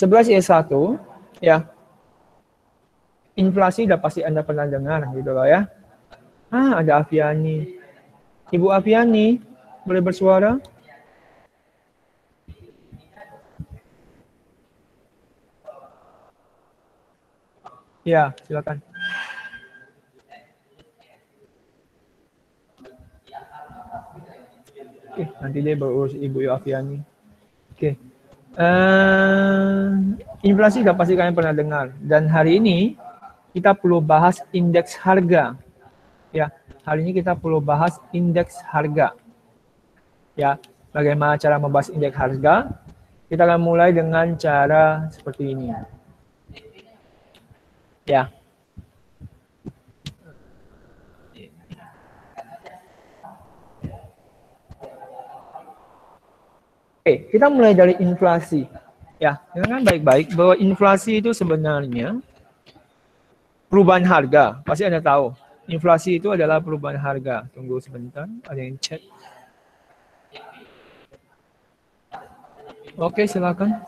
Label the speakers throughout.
Speaker 1: 11Y1 ya. Inflasi udah pasti Anda pernah dengar gitu loh ya. Ada Aviani. Ibu Aviani, boleh bersuara? Ya, silakan. Oke, nanti dia berurus Ibu Aviani. Oke. Inflasi udah pasti kalian pernah dengar. Dan hari ini kita perlu bahas indeks harga. Ya, hari ini kita perlu bahas indeks harga. Ya, bagaimana cara membahas indeks harga? Kita akan mulai dengan cara seperti ini. Ya. Oke, kita mulai dari inflasi. Ya, dengarkan baik-baik bahwa inflasi itu sebenarnya perubahan harga. Pasti Anda tahu. Inflasi itu adalah perubahan harga. Tunggu sebentar, ada yang chat. Oke, silakan.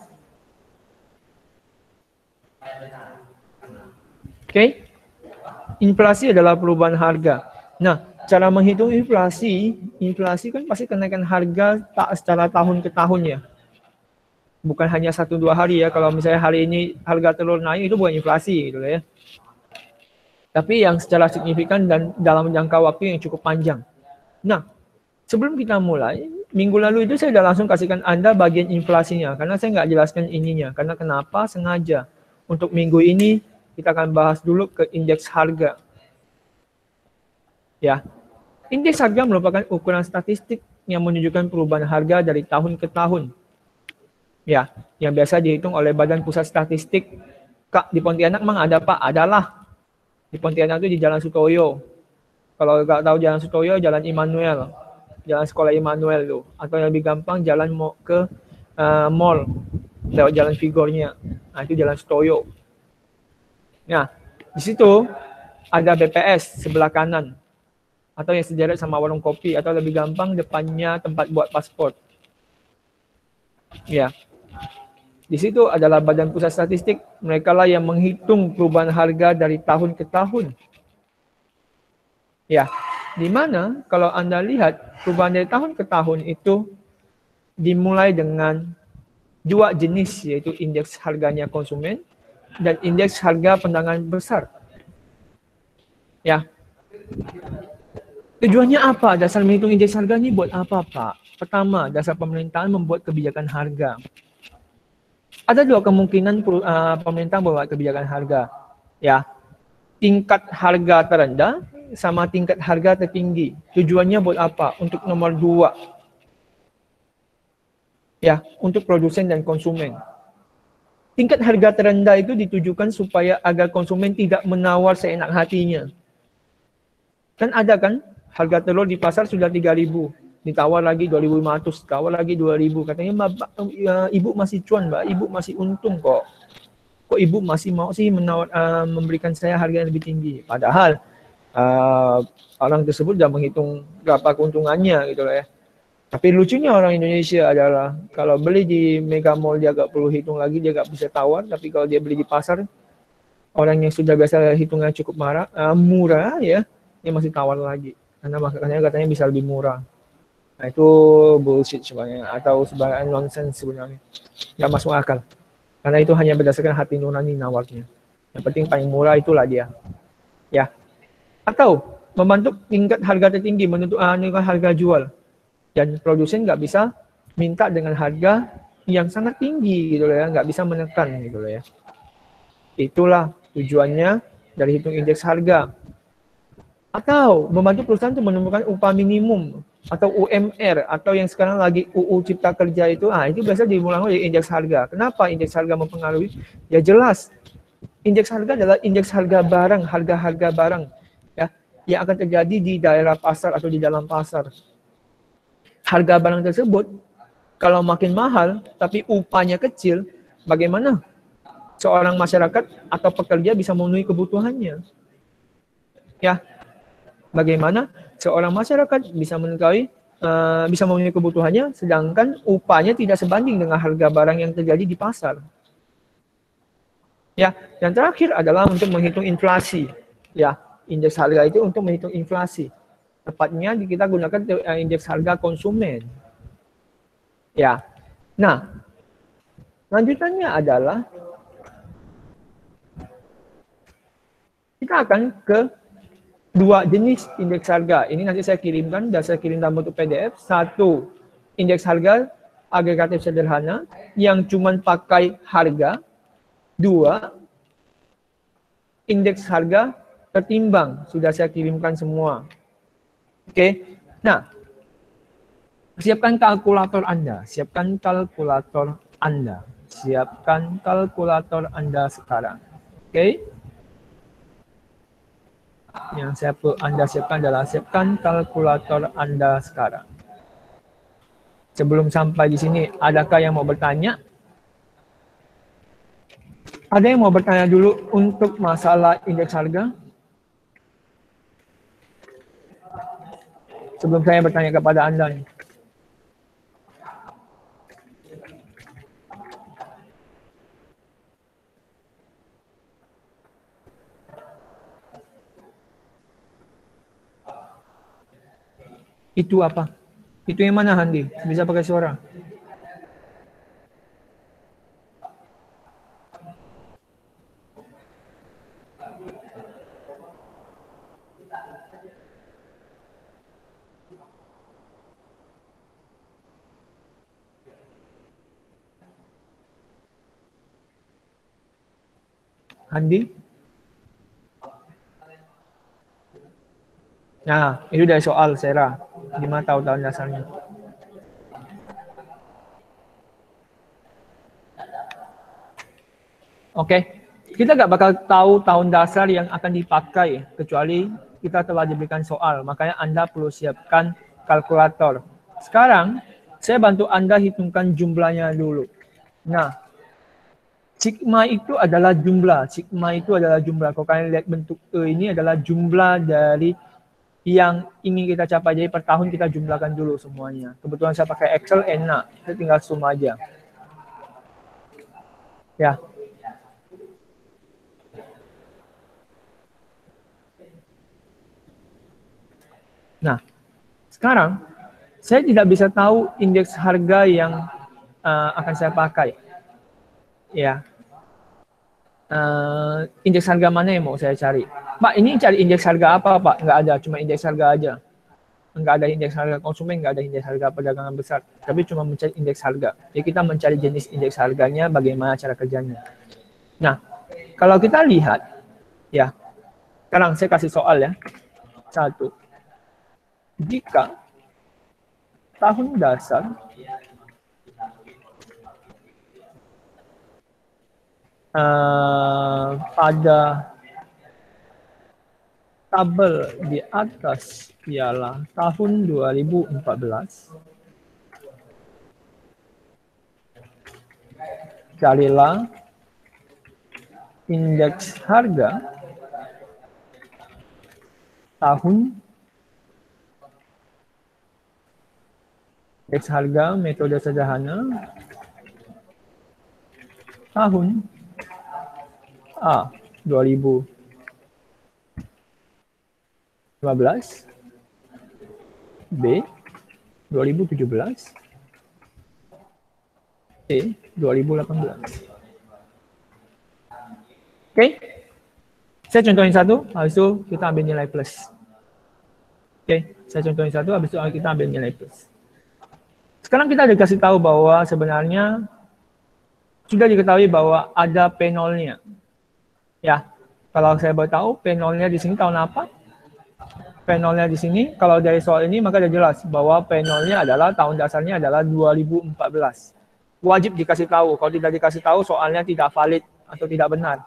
Speaker 1: Oke. Inflasi adalah perubahan harga. Nah, cara menghitung inflasi kan pasti kenaikan harga tak secara tahun ke tahun ya. Bukan hanya 1-2 hari ya. Kalau misalnya hari ini harga telur naik itu bukan inflasi gitu ya. Tapi yang secara signifikan dan dalam jangka waktu yang cukup panjang. Nah, sebelum kita mulai, minggu lalu itu saya sudah langsung kasihkan Anda bagian inflasinya. Karena saya nggak jelaskan ininya. Karena kenapa? Sengaja. Untuk minggu ini, kita akan bahas dulu ke indeks harga. Ya, indeks harga merupakan ukuran statistik yang menunjukkan perubahan harga dari tahun ke tahun. Ya, yang biasa dihitung oleh Badan Pusat Statistik. Kak, di Pontianak memang ada Pak? Adalah. Di Pontianak itu di Jalan Sutoyo. Kalau nggak tahu Jalan Sutoyo, Jalan Immanuel. Jalan Sekolah Immanuel tuh. Atau yang lebih gampang, jalan ke mall. Lewat jalan Vigornya. Nah, itu Jalan Sutoyo. Nah, di situ ada BPS sebelah kanan. Atau yang sejajar sama warung kopi. Atau lebih gampang, depannya tempat buat paspor. Ya. Di situ adalah Badan Pusat Statistik. Mereka lah yang menghitung perubahan harga dari tahun ke tahun. Ya, di mana kalau Anda lihat perubahan dari tahun ke tahun itu dimulai dengan 2 jenis, yaitu indeks harganya konsumen dan indeks harga pendanaan besar. Ya. Tujuannya apa? Dasar menghitung indeks harga ini buat apa, Pak? Pertama, dasar pemerintahan membuat kebijakan harga. Ada 2 kemungkinan pemerintah membuat kebijakan harga. Ya, tingkat harga terendah sama tingkat harga tertinggi. Tujuannya buat apa? Untuk nomor 2. Ya, untuk produsen dan konsumen. Tingkat harga terendah itu ditujukan supaya agar konsumen tidak menawar seenak hatinya. Kan ada kan, harga telur di pasar sudah 3.000. Ditawar lagi 2.500, tawar lagi 2.000. Katanya, ibu masih cuan, Mbak. Ibu masih untung kok. Kok ibu masih mau sih memberikan saya harga yang lebih tinggi? Padahal orang tersebut sudah menghitung berapa keuntungannya gitu loh ya. Tapi lucunya orang Indonesia adalah kalau beli di Mega Mall dia gak perlu hitung lagi, dia gak bisa tawar. Tapi kalau dia beli di pasar, orang yang sudah biasa hitungnya cukup murah ya, dia masih tawar lagi. Karena makanya katanya bisa lebih murah. Nah, itu bullshit sebenarnya, atau sebagai nonsense sebenarnya. Nggak masuk akal. Karena itu hanya berdasarkan hati nurani nawarnya. Yang penting paling murah itulah dia. Ya. Atau membantu tingkat harga tertinggi, menentukan harga jual. Dan produsen nggak bisa minta dengan harga yang sangat tinggi gitu loh ya, nggak bisa menekan gitu loh ya. Itulah tujuannya dari hitung indeks harga. Atau membantu perusahaan untuk menemukan upah minimum atau UMR atau yang sekarang lagi UU Cipta Kerja itu, itu biasa dimulai oleh indeks harga. Kenapa indeks harga mempengaruhi? Ya jelas, indeks harga adalah indeks harga barang, harga-harga barang ya yang akan terjadi di daerah pasar atau di dalam pasar. Harga barang tersebut kalau makin mahal tapi upahnya kecil, bagaimana seorang masyarakat atau pekerja bisa memenuhi kebutuhannya? Ya. Bagaimana seorang masyarakat bisa memenuhi kebutuhannya, sedangkan upahnya tidak sebanding dengan harga barang yang terjadi di pasar. Ya, yang terakhir adalah untuk menghitung inflasi. Ya, indeks harga itu untuk menghitung inflasi. Tepatnya kita gunakan indeks harga konsumen. Ya. Nah, lanjutannya adalah kita akan ke dua jenis indeks harga. Ini nanti saya kirimkan dan saya kirim dalam bentuk PDF. Satu, indeks harga agregatif sederhana yang cuma pakai harga. Dua, indeks harga tertimbang. Sudah saya kirimkan semua. Oke. Nah, siapkan kalkulator Anda. Siapkan kalkulator Anda. Siapkan kalkulator Anda sekarang. Oke. Yang Anda siapkan adalah siapkan kalkulator Anda sekarang. Sebelum sampai di sini, adakah yang mau bertanya? Ada yang mau bertanya dulu untuk masalah indeks harga? Sebelum saya bertanya kepada Anda nih. Itu apa? Itu yang mana, Handi? Bisa pakai suara. Handi? Nah, itu dari soal Sera. 5 tahun dasarnya. Oke, kita nggak bakal tahu tahun dasar yang akan dipakai kecuali kita telah diberikan soal. Makanya Anda perlu siapkan kalkulator. Sekarang, saya bantu Anda hitungkan jumlahnya dulu. Nah, sigma itu adalah jumlah. Sigma itu adalah jumlah. Kalau kalian lihat bentuk E ini adalah jumlah dari yang ingin kita capai. Jadi per tahun kita jumlahkan dulu semuanya. Kebetulan saya pakai Excel, enak. Saya tinggal sum aja. Ya, nah, sekarang saya tidak bisa tahu indeks harga yang akan saya pakai. Ya, indeks harga mana yang mau saya cari? Pak, ini cari indeks harga apa, Pak? Nggak ada, cuma indeks harga aja. Nggak ada indeks harga konsumen, nggak ada indeks harga perdagangan besar. Tapi cuma mencari indeks harga. Jadi kita mencari jenis indeks harganya, bagaimana cara kerjanya. Nah, kalau kita lihat, ya, sekarang saya kasih soal ya. Satu, jika tahun dasar pada tabel di atas ialah tahun 2014, carilah indeks harga tahun, indeks harga metode sederhana tahun A 2015, B 2017, C 2018. Oke, saya contohin satu, habis itu kita ambil nilai plus. Oke, saya contohin satu, habis itu kita ambil nilai plus. Sekarang kita dikasih tahu bahwa sebenarnya sudah diketahui bahwa ada P0-nya. Ya, kalau saya boleh tahu P0-nya di sini tahun apa? P0-nya di sini, kalau dari soal ini maka sudah jelas bahwa P0-nya adalah tahun dasarnya adalah 2014. Wajib dikasih tahu, kalau tidak dikasih tahu soalnya tidak valid atau tidak benar.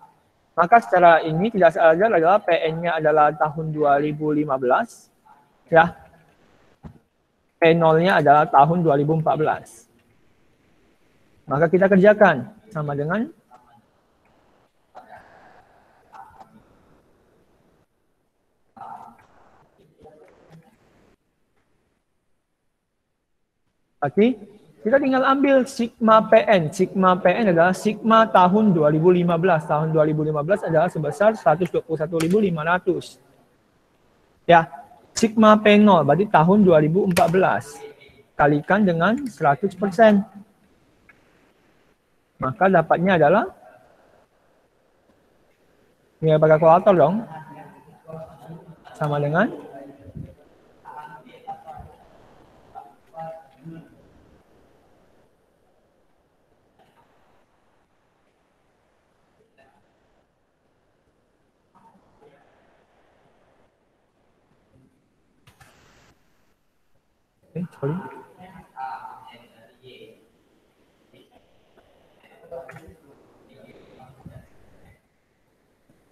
Speaker 1: Maka secara ini tidak saja adalah PN-nya adalah tahun 2015, ya. P0-nya adalah tahun 2014. Maka kita kerjakan sama dengan berarti Kita tinggal ambil sigma PN. Sigma PN adalah sigma tahun 2015. Tahun 2015 adalah sebesar 121.500. Ya, sigma P0 berarti tahun 2014. Kalikan dengan 100%. Maka dapatnya adalah, ini pakai kalkulator dong, sama dengan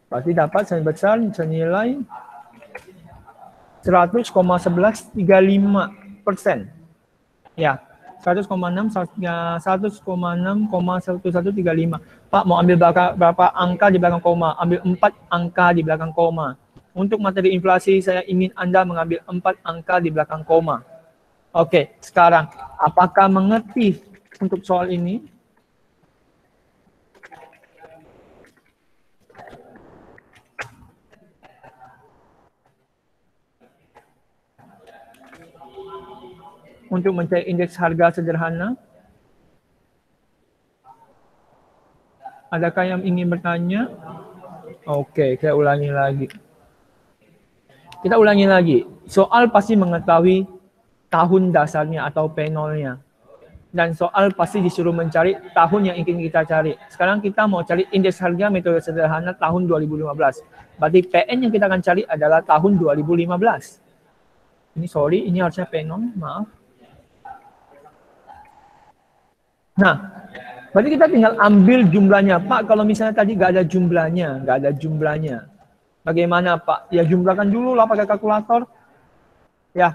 Speaker 1: berarti dapat sebesar senilai 100,1135%. Ya, 100,1135. Pak mau ambil berapa angka di belakang koma? Ambil 4 angka di belakang koma. Untuk materi inflasi saya ingin Anda mengambil 4 angka di belakang koma. Oke, sekarang apakah mengerti untuk soal ini? Untuk mencari indeks harga sederhana? Adakah yang ingin bertanya? Oke, saya ulangi lagi. Kita ulangi lagi. Soal pasti mengetahui tahun dasarnya atau P0-nya. Dan soal pasti disuruh mencari tahun yang ingin kita cari. Sekarang kita mau cari indeks harga metode sederhana tahun 2015. Berarti PN yang kita akan cari adalah tahun 2015. Ini sorry, ini harusnya P0, maaf. Nah, berarti kita tinggal ambil jumlahnya. Pak, kalau misalnya tadi nggak ada jumlahnya. Bagaimana Pak? Ya jumlahkan dulu lah pakai kalkulator. Ya,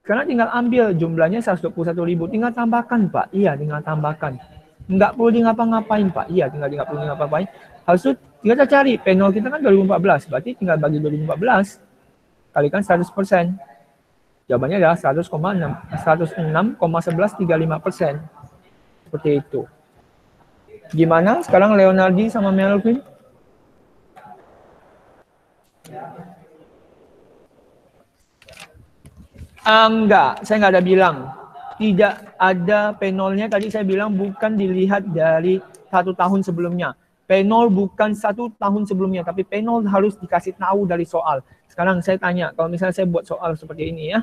Speaker 1: karena tinggal ambil jumlahnya 121.000. Tinggal tambahkan Pak. Iya, tinggal tambahkan. Nggak perlu di ngapa-ngapain Pak. Iya, tinggal nggak perlu di ngapa-ngapain. Harus kita cari P0 kita kan 2014. Berarti tinggal bagi 2014. Kalikan 100%. Jawabannya adalah 106,1135%. Seperti itu. Gimana sekarang Leonardi sama Melvin? Enggak, saya nggak ada bilang. Tidak ada P0-nya, tadi saya bilang bukan dilihat dari 1 tahun sebelumnya. P0 bukan 1 tahun sebelumnya, tapi P0 harus dikasih tahu dari soal. Sekarang saya tanya, kalau misalnya saya buat soal seperti ini ya.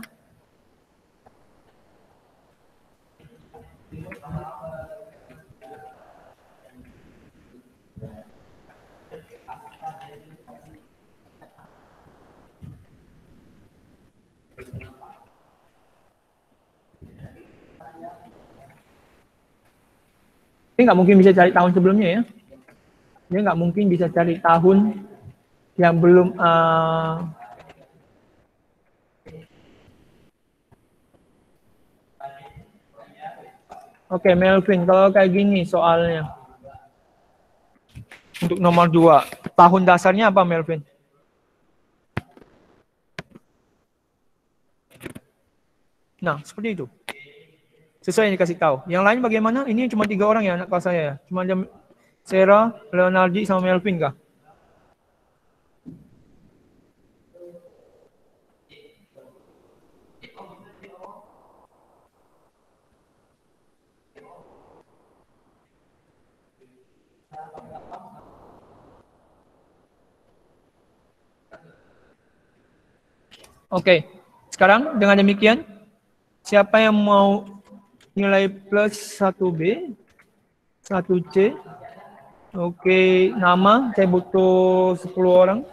Speaker 1: Ini nggak mungkin bisa cari tahun sebelumnya ya. Dia nggak mungkin bisa cari tahun yang belum Oke, Melvin, kalau kayak gini soalnya. Untuk nomor 2, tahun dasarnya apa Melvin? Nah, seperti itu. Sesuai yang dikasih tahu. Yang lain bagaimana? Ini cuma 3 orang ya anak kelas saya ya. Cuma ada Sarah, Leonardi, sama Melvin kah? Oke, sekarang dengan demikian, siapa yang mau nilai plus 1B, 1C? Oke, nama saya butuh 10 orang.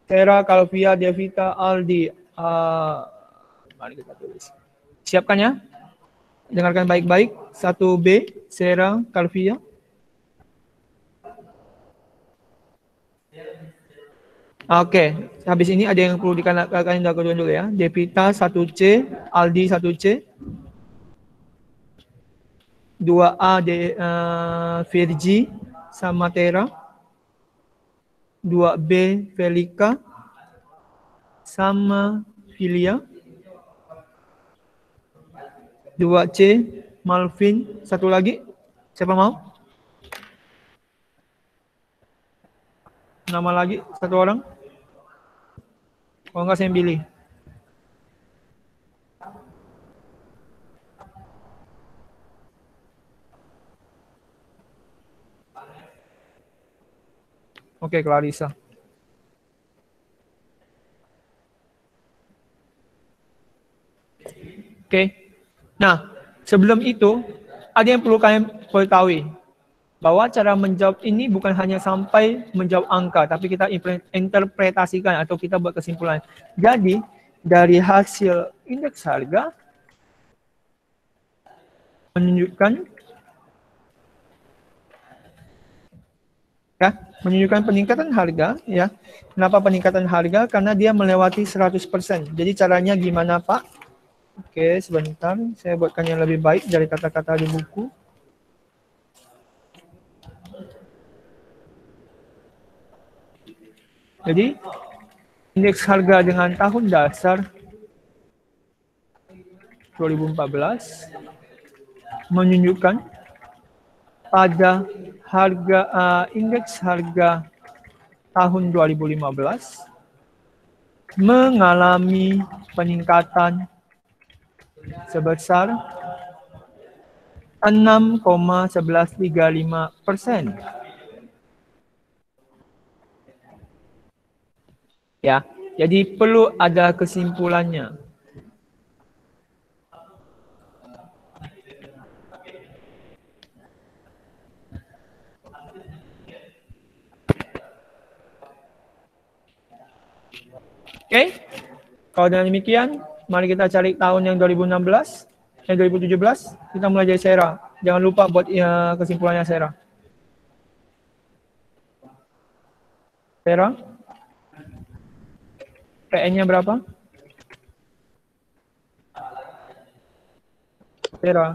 Speaker 1: Tera, Calvia, Devita, Aldi. Mari kita tulis. Siapkan ya. Dengarkan baik-baik. 1B, Sarah, Calvia. Oke, habis ini ada yang perlu dikatakan dulu ya. Devita 1C, Aldi 1C. 2A Virgi sama Tera. 2B Felika sama Filia. 2C Malvin, satu lagi. Siapa mau? Nama lagi, satu orang. Kalau enggak saya pilih. Oke, Clarissa. Oke. Nah, sebelum itu, ada yang perlu kalian ketahui. Bahwa cara menjawab ini bukan hanya sampai menjawab angka, tapi kita interpretasikan atau kita buat kesimpulan. Jadi, dari hasil indeks harga, menunjukkan peningkatan harga, ya. Kenapa peningkatan harga? Karena dia melewati 100%. Jadi caranya gimana, Pak? Oke, sebentar. Saya buatkan yang lebih baik dari kata-kata di buku. Jadi, indeks harga dengan tahun dasar 2014 menunjukkan pada harga indeks harga tahun 2015 mengalami peningkatan sebesar 6,1135%. Ya, jadi perlu ada kesimpulannya. Oke, kalau dengan demikian, mari kita cari tahun yang 2016, 2017, kita mulai dari Sera. Jangan lupa buat kesimpulannya Sera. Sera, PN-nya berapa? Sera.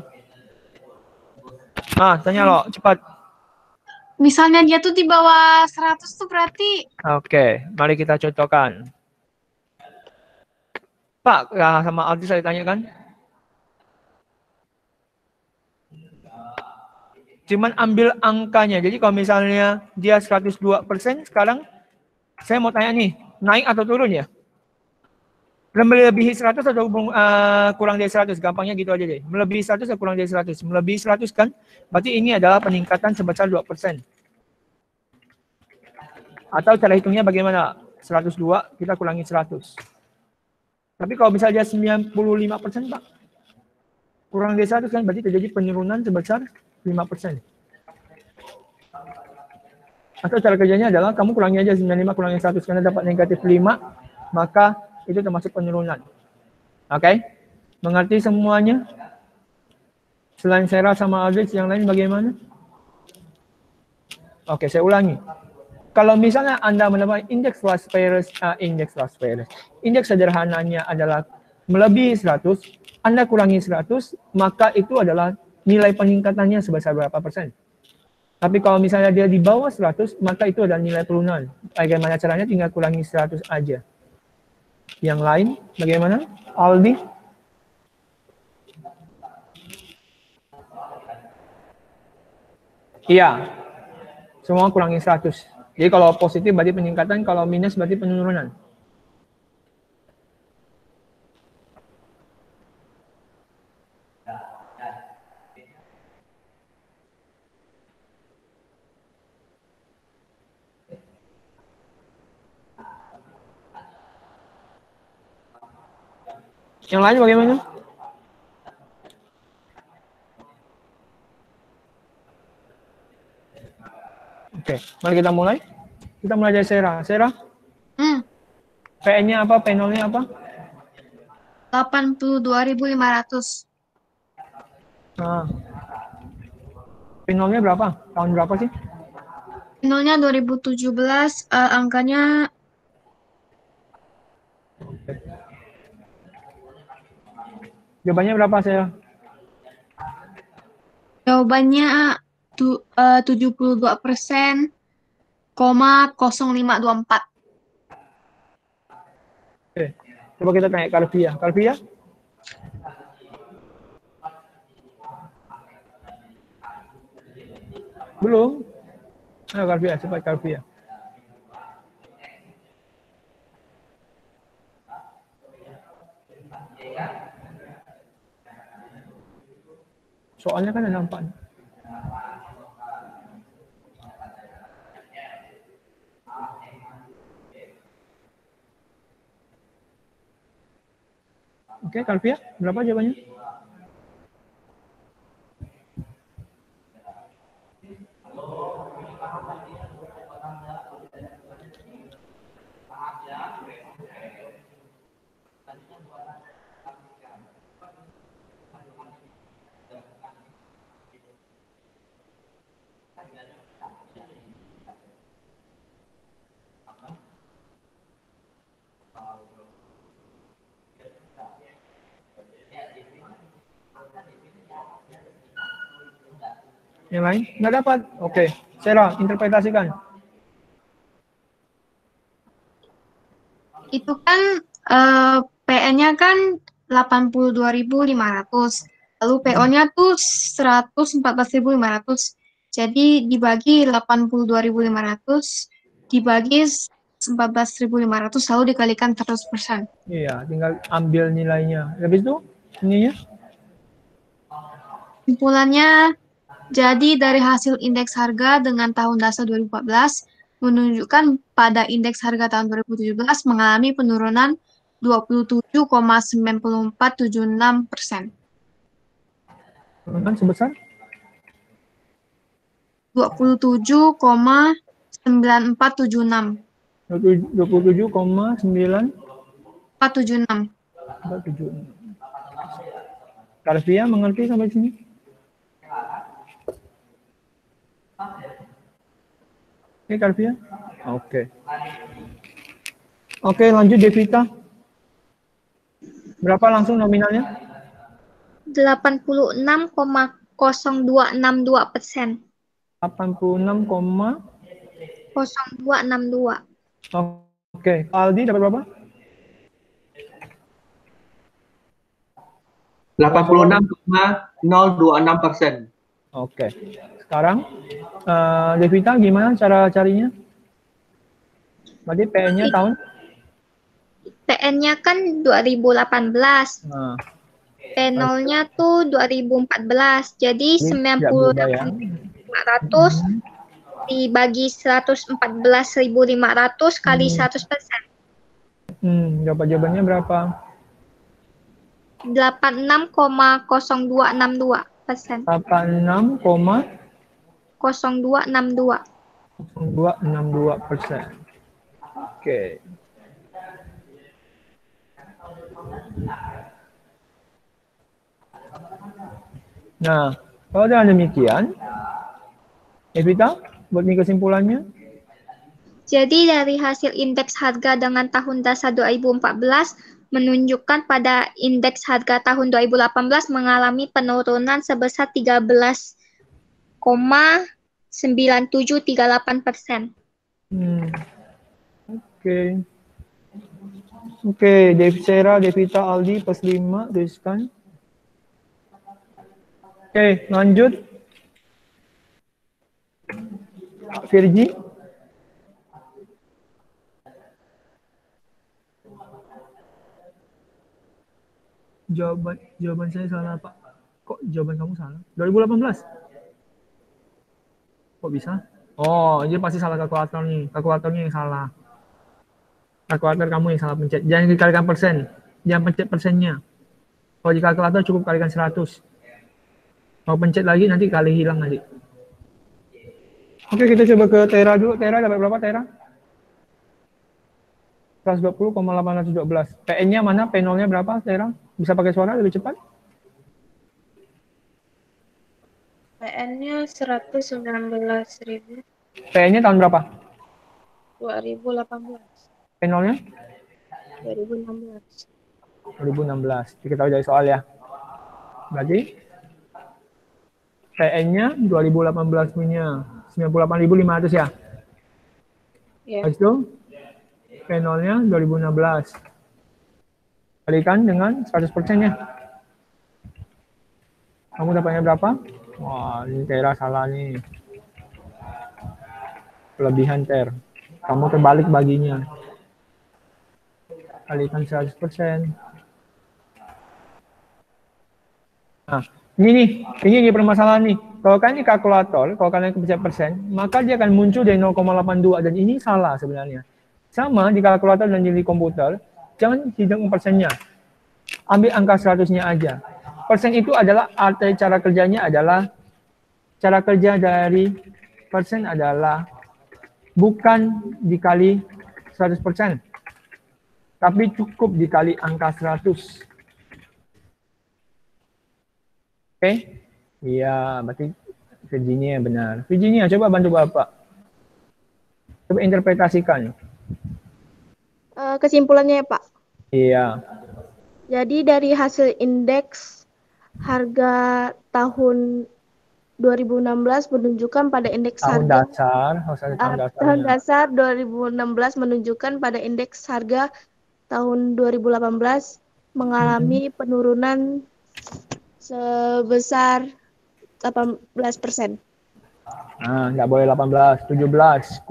Speaker 1: Tanya lo, cepat.
Speaker 2: Misalnya dia tuh di bawah 100 tuh berarti.
Speaker 1: Oke, mari kita contohkan. Pak, sama Aldi saya tanyakan. Cuman ambil angkanya. Jadi kalau misalnya dia 102%, sekarang saya mau tanya nih, naik atau turun ya? Melebihi 100 atau kurang dari 100? Gampangnya gitu aja deh. Melebihi 100 atau kurang dari 100? Melebihi 100 kan? Berarti ini adalah peningkatan sebesar 2%. Atau cara hitungnya bagaimana? 102 kita kurangi 100. Tapi kalau misalnya 95%, Pak, kurang dari 100 kan berarti terjadi penurunan sebesar 5%. Atau cara kerjanya adalah kamu kurangi aja 95 kurangi 100 karena dapat negatif 5, maka itu termasuk penurunan. Oke? Mengerti semuanya? Selain Sera sama Aldrich, yang lain bagaimana? Oke, saya ulangi. Kalau misalnya Anda mendapat indeks Las-Peres, indeks sederhananya adalah melebihi 100, Anda kurangi 100, maka itu adalah nilai peningkatannya sebesar berapa persen. Tapi kalau misalnya dia di bawah 100, maka itu adalah nilai penurunan. Bagaimana caranya? Tinggal kurangi 100 aja. Yang lain, bagaimana? Aldi? Iya. Semua kurangi 100. Jadi kalau positif berarti peningkatan, kalau minus berarti penurunan. Yang lain bagaimana? Oke, mari kita mulai. Kita mulai dari Sera. Sera? PN-nya apa? P0-nya apa?
Speaker 2: 82.500.
Speaker 1: P0-nya berapa? Tahun berapa sih?
Speaker 2: P0-nya 2017, angkanya
Speaker 1: Jawabannya berapa, Sera?
Speaker 2: jawabannya 72%,0524.
Speaker 1: Oke, coba kita tanya Karvia. Karvia? Belum. Ayo Kalvia, cepat Kalvia. Soalnya kan ada 4. Oke, Kalvia, berapa jawabannya? Yang lain? Nggak dapat? Oke. Sarah, interpretasikan.
Speaker 2: Itu kan PN-nya kan 82.500. Lalu PO-nya tuh 114.500. Jadi dibagi 82.500 dibagi 14.500 lalu dikalikan 100%.
Speaker 1: Iya, tinggal ambil nilainya. Habis itu, ininya?
Speaker 2: Kesimpulannya, jadi dari hasil indeks harga dengan tahun dasar 2014 menunjukkan pada indeks harga tahun 2017 mengalami penurunan 27,9476%.
Speaker 1: Penurunan sebesar?
Speaker 2: 27,9476.
Speaker 1: 27,9
Speaker 2: 476.
Speaker 1: 476. Kalvia mengerti sampai sini? Oke, Kalvia? Oke. Oke, lanjut Devita. Berapa langsung nominalnya?
Speaker 2: 86,0262%.
Speaker 1: 86,
Speaker 2: 0262.
Speaker 1: oke. Aldi dapat berapa?
Speaker 3: 86,026%.
Speaker 1: Oke. Sekarang Devita gimana cara carinya? Berarti PN-nya tahun?
Speaker 2: PN-nya kan 2018.
Speaker 1: Nah,
Speaker 2: P0-nya tuh 2014. Jadi
Speaker 1: tidak berubah ya.
Speaker 2: 98.500 dibagi 114.500 kali 100%.
Speaker 1: Jawabannya berapa?
Speaker 2: 86,0262%.
Speaker 1: 86,0262%.
Speaker 2: 0262.
Speaker 1: Oke. Nah, kalau dengan demikian, Evita, buat nih kesimpulannya?
Speaker 2: Jadi dari hasil indeks harga dengan tahun dasar 2014 menunjukkan pada indeks harga tahun 2018 mengalami penurunan sebesar 13,9738%.
Speaker 1: Oke. Oke, Sarah, Devita, Aldi, plus 5, tuliskan. Oke, lanjut. Virgi. Jawaban saya salah, Pak. Kok jawaban kamu salah? 2018. Kok bisa? Oh, ini pasti salah kalkulator nih. Kalkulatornya yang salah. Kalkulator kamu yang salah pencet. Jangan dikalikan persen. Jangan pencet persennya. Kalau di kalkulator cukup kalikan 100. Mau pencet lagi nanti kali hilang nanti. Oke, kita coba ke Tera dulu. Tera dapat berapa, Tera? 120,812. PN-nya mana? P0-nya berapa, Tera? Bisa pakai suara lebih cepat?
Speaker 4: PN-nya 119.000.
Speaker 1: PN-nya tahun berapa?
Speaker 4: 2018.
Speaker 1: P0-nya?
Speaker 4: 2016.
Speaker 1: 2016. Kita tahu dari soal ya. Berarti PN-nya 2018 punya 98.500 ya.
Speaker 4: Ya.
Speaker 1: Habis itu P0-nya 2016. Kalikan dengan 100%-nya. Kamu dapatnya berapa? Wah, ini Tera salah nih. kelebihan TER. Kamu terbalik baginya. Kalikan 100%. Nah, ini nih permasalahan nih. Kalau kalian di kalkulator, kalau kalian kepencet persen, maka dia akan muncul dari 0,82 dan ini salah sebenarnya. Sama di kalkulator dan di komputer, jangan hitung persennya. Ambil angka 100-nya aja. Persen itu adalah arti cara kerjanya adalah cara kerja dari persen adalah bukan dikali 100%, tapi cukup dikali angka 100. Oke? Iya, berarti Virginia benar. Virginia, coba bantu Bapak. Coba interpretasikan.
Speaker 3: Kesimpulannya ya Pak.
Speaker 1: Iya.
Speaker 3: Jadi dari hasil indeks harga tahun 2016 menunjukkan pada indeks
Speaker 1: Tahun
Speaker 3: harga
Speaker 1: dasar, harus ada tahun
Speaker 3: tahun
Speaker 1: dasarnya.
Speaker 3: dasar 2016 menunjukkan pada indeks harga tahun 2018 mengalami penurunan sebesar 18%.
Speaker 1: Nah, nggak boleh 18, 17,3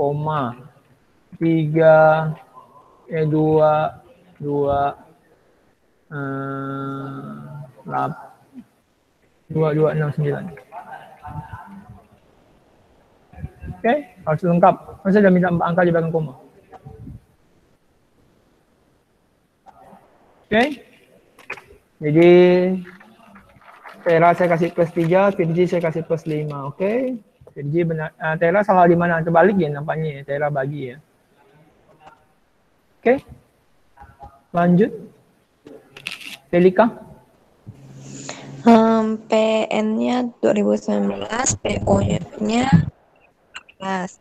Speaker 1: 2269. Oke, harus lengkap. Masa sudah minta angka di belakang koma. Oke. Jadi Tera saya kasih plus 3, Virgi saya kasih plus 5. Oke. Virgi benar. Tera salah di mana? Terbalik ya nampaknya ya. Tera bagi ya. Oke. Lanjut. Delika.
Speaker 5: PN-nya 2019, PO-nya 14.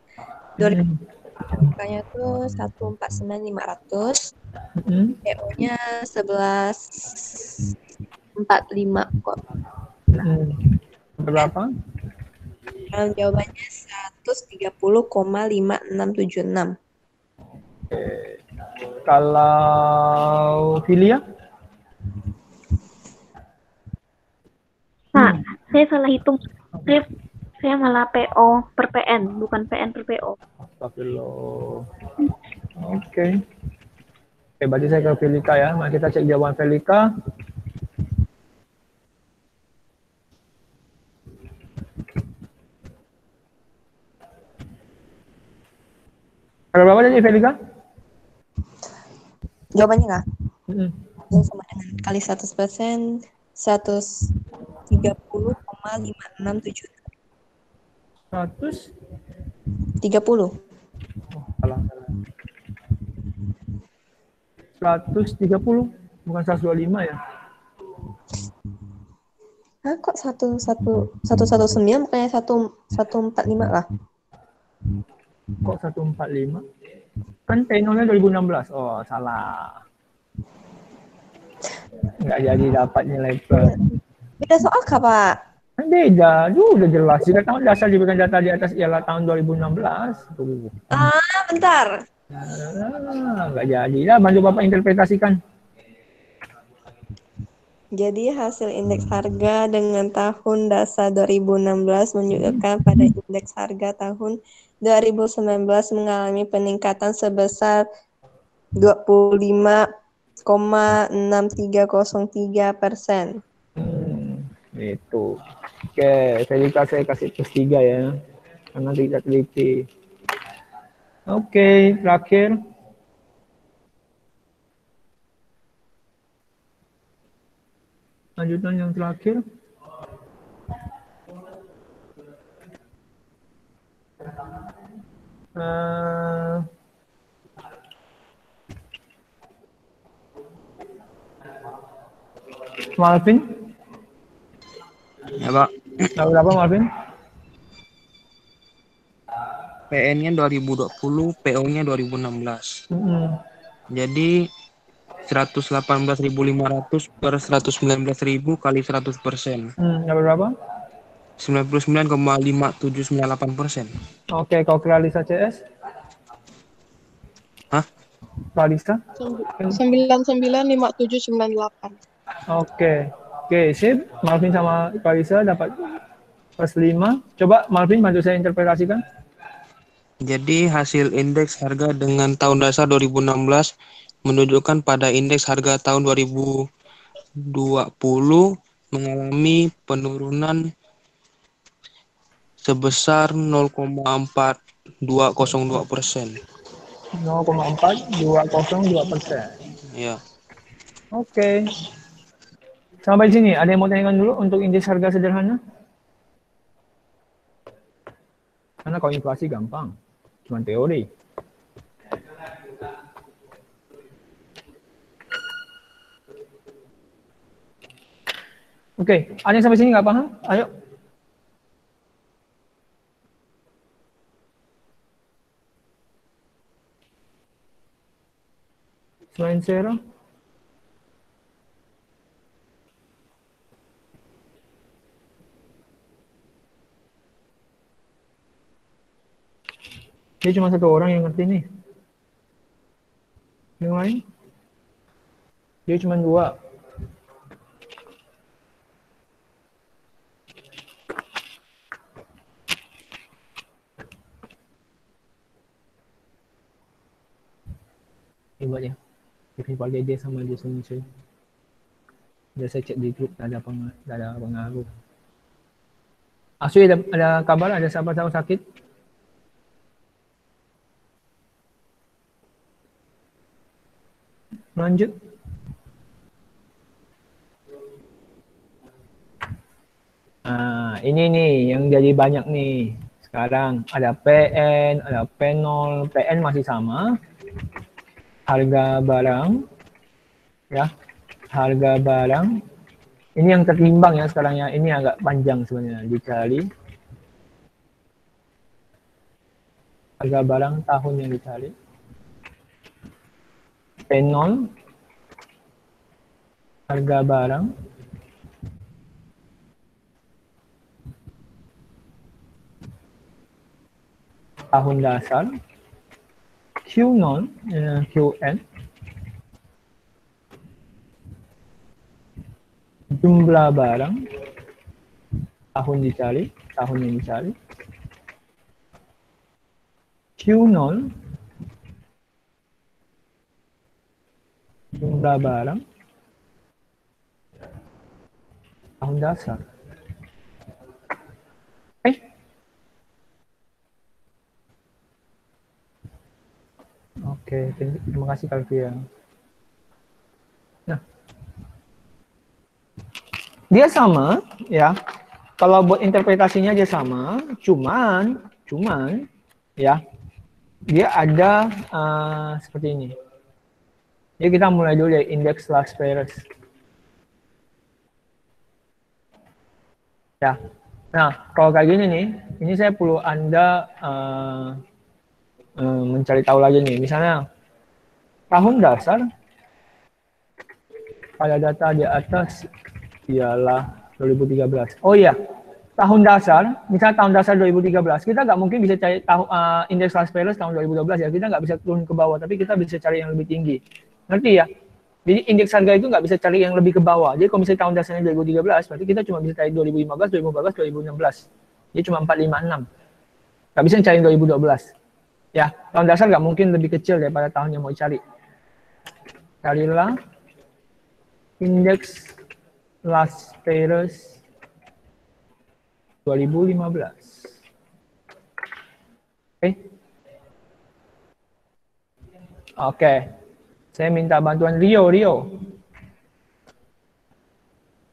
Speaker 5: 2000-nya tuh 149.500, PO-nya 1145 kok.
Speaker 1: Berapa?
Speaker 5: Jawabannya 130,5676.
Speaker 1: Kalau Filia?
Speaker 6: Pak, saya salah hitung. Saya malah PO per PN, bukan PN per PO.
Speaker 1: Astagfirullah. Oke. Oke, berarti saya ke Felika ya. Mari kita cek jawaban Felika. Ada berapa tadi Felika?
Speaker 5: Jawabannya nggak? Yang sama dengan kali 100%, 130,5676.
Speaker 1: 100?
Speaker 5: 30.
Speaker 1: Salah. 130, bukan 125 ya?
Speaker 5: Hah, kok 119 bukannya 145 lah?
Speaker 1: Kok 145? Kan tenolnya 2016. Oh, salah. Nggak jadi dapat nilai plus.
Speaker 5: Beda soal kah, Pak?
Speaker 1: Kan beda. Udah jelas. Jika tahun dasar diberikan data di atas ialah tahun 2016. Tuh.
Speaker 5: Bentar.
Speaker 1: Nggak jadi. Lah, bantu Bapak interpretasikan.
Speaker 5: Jadi hasil indeks harga dengan tahun dasar 2016 menunjukkan pada indeks harga tahun 2019 mengalami peningkatan sebesar 25,6303%.
Speaker 1: Itu. Oke, Felika saya kasih plus 3 ya. Karena tidak teliti. Oke, terakhir. Lanjutan yang terakhir. Malvin?
Speaker 7: Ya, Pak.
Speaker 1: Tahu berapa Malvin?
Speaker 7: PN-nya 2020, PO-nya 2016. Jadi 118.500 per 119.000 kali 100%.
Speaker 1: Dapat berapa?
Speaker 7: 99,5798%.
Speaker 1: Oke, kalau Clarissa CS?
Speaker 7: Hah?
Speaker 1: Clarissa?
Speaker 4: 99,5798.
Speaker 1: Oke, sip. Malvin sama Clarissa dapat plus 5. Coba Malvin bantu saya interpretasikan.
Speaker 7: Jadi hasil indeks harga dengan tahun dasar 2016 menunjukkan pada indeks harga tahun 2020 mengalami penurunan sebesar 0,4202%.
Speaker 1: 0,4202%.
Speaker 7: Ya.
Speaker 1: Oke. Sampai sini, ada yang mau tanyakan dulu untuk indeks harga sederhana? Karena kalau inflasi gampang, cuma teori. Oke, ada yang sampai sini nggak paham? Ayo. Selain Sarah. Dia cuma satu orang yang ngerti nih. Yang lain? Dia cuma dua. Hebat ya. Principal Dede sama dia sendiri. Dia saya cek di grup, tak ada pengaruh. Aswi ada kabar, ada sahabat tahu sakit? Lanjut. Ini nih yang jadi banyak nih. Sekarang ada PN, ada P0, PN masih sama. Harga barang, ya, harga barang. Ini yang tertimbang ya sekarang ya. Ini agak panjang sebenarnya dicari. Harga barang tahun yang dicari. P0, harga barang. Tahun dasar. Q0, QN. Jumlah barang. Tahun dicari, tahun yang dicari. Q0. Jumlah barang. Tahun dasar. Oke, terima kasih Kalvia. Nah, dia sama, ya. Kalau buat interpretasinya dia sama, cuman, ya, dia ada seperti ini. Jadi kita mulai dulu dari indeks last pairs. Ya, nah kalau kayak gini nih, ini saya perlu Anda mencari tahu lagi nih, misalnya tahun dasar pada data di atas ialah 2013. Oh iya, tahun dasar, misalnya tahun dasar 2013, kita nggak mungkin bisa cari indeks last pairs tahun 2012 ya, kita nggak bisa turun ke bawah, tapi kita bisa cari yang lebih tinggi. Ngerti ya? Jadi indeks harga itu nggak bisa cari yang lebih ke bawah. Jadi kalau misalnya tahun dasarnya 2013, berarti kita cuma bisa cari 2015, 2014, 2016. Jadi cuma 456. Nggak bisa cari 2012. Ya, tahun dasar nggak mungkin lebih kecil daripada tahun yang mau dicari. Carilah indeks last pairs 2015. Oke. Saya minta bantuan Rio.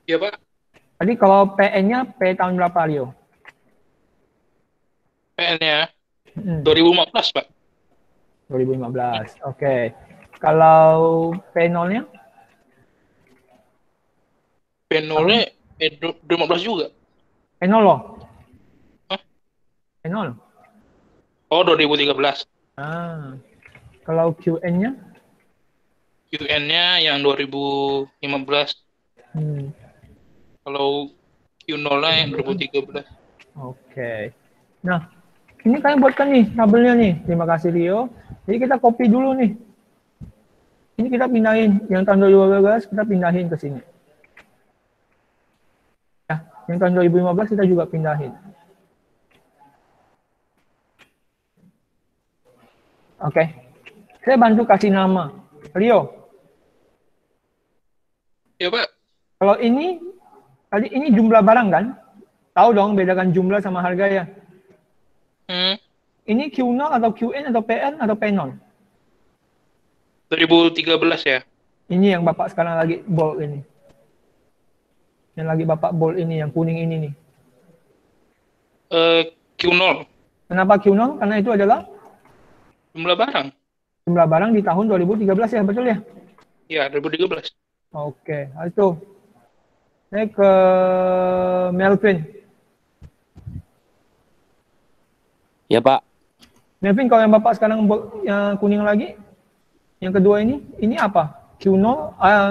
Speaker 8: Iya, Pak.
Speaker 1: Tadi kalau PN-nya P tahun berapa, Rio?
Speaker 8: PN-nya 2015, Pak.
Speaker 1: 2015. Oke. Kalau P0-nya?
Speaker 8: P0-nya 2015 juga.
Speaker 1: P0 loh.
Speaker 8: Hah?
Speaker 1: P0.
Speaker 8: Oh, 2013.
Speaker 1: Kalau QN-nya?
Speaker 8: QN-nya yang 2015. Kalau Q0-nya yang 2013.
Speaker 1: Oke. Nah, ini kalian buatkan nih tabelnya nih. Terima kasih Rio. Jadi kita copy dulu nih. Ini kita pindahin. Yang tahun 2012 kita pindahin ke sini. Ya, yang tahun 2015 kita juga pindahin. Oke. Saya bantu kasih nama. Rio,
Speaker 8: Ya, Pak.
Speaker 1: kalau ini, tadi ini jumlah barang kan? Tahu dong bedakan jumlah sama harga ya.
Speaker 8: Hmm.
Speaker 1: Ini Q0 atau QN atau PN atau P0?
Speaker 8: 2013 ya.
Speaker 1: Ini yang Bapak sekarang lagi bold ini. Yang lagi Bapak bold ini, yang kuning ini nih.
Speaker 8: Q0.
Speaker 1: Kenapa Q0? Karena itu adalah
Speaker 8: Jumlah barang.
Speaker 1: jumlah barang di tahun 2013 ya, betul ya?
Speaker 8: Ya, 2013.
Speaker 1: Oke, itu. Saya ke Melvin.
Speaker 9: Ya, Pak.
Speaker 1: Melvin, kalau yang Bapak sekarang yang kuning lagi, yang kedua ini apa? Q0,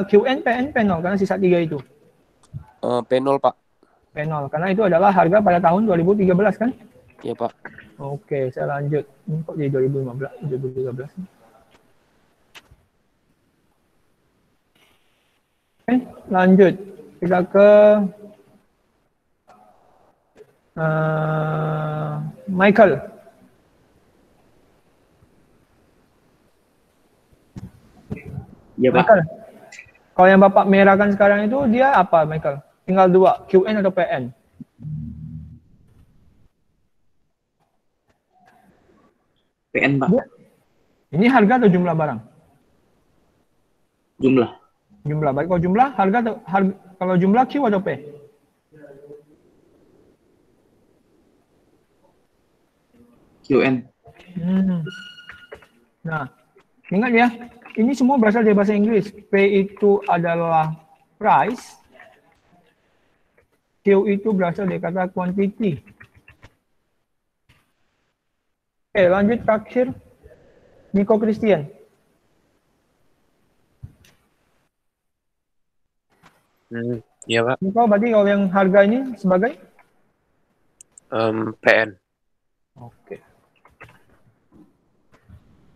Speaker 1: QN, PN, P0, karena sisa 3 itu.
Speaker 9: P0, Pak.
Speaker 1: P0, karena itu adalah harga pada tahun 2013 kan?
Speaker 9: Ya, Pak.
Speaker 1: Oke, saya lanjut. Ini kok jadi 2015, 2013. Oke, lanjut. Kita ke Michael.
Speaker 10: Ya, Pak.
Speaker 1: Michael, kalau yang Bapak merahkan sekarang itu dia apa, Michael? Tinggal 2, QN atau PN?
Speaker 10: PN, Pak.
Speaker 1: Ini harga atau jumlah barang?
Speaker 10: Jumlah.
Speaker 1: Jumlah. Baik, kalau jumlah, kalau jumlah Q atau P?
Speaker 10: QN.
Speaker 1: Nah, ingat ya, ini semua berasal dari bahasa Inggris. P itu adalah price, Q itu berasal dari kata quantity. Oke, lanjut terakhir. Nico Christian.
Speaker 9: Iya, Pak.
Speaker 1: Nico, berarti kalau yang harga ini sebagai?
Speaker 9: PN.
Speaker 1: Oke.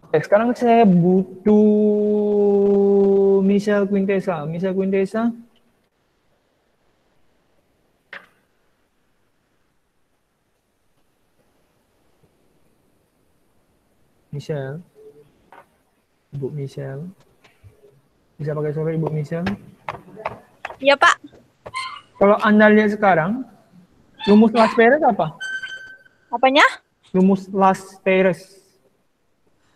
Speaker 1: Oke, sekarang saya butuh Michelle Quintessa. Michelle Quintessa. Michelle. Ibu Michelle. Bisa pakai suara Ibu Michelle?
Speaker 11: Iya, Pak.
Speaker 1: Kalau Anda lihat sekarang, rumus Las Perez apa?
Speaker 11: Apanya?
Speaker 1: Rumus Las Perez.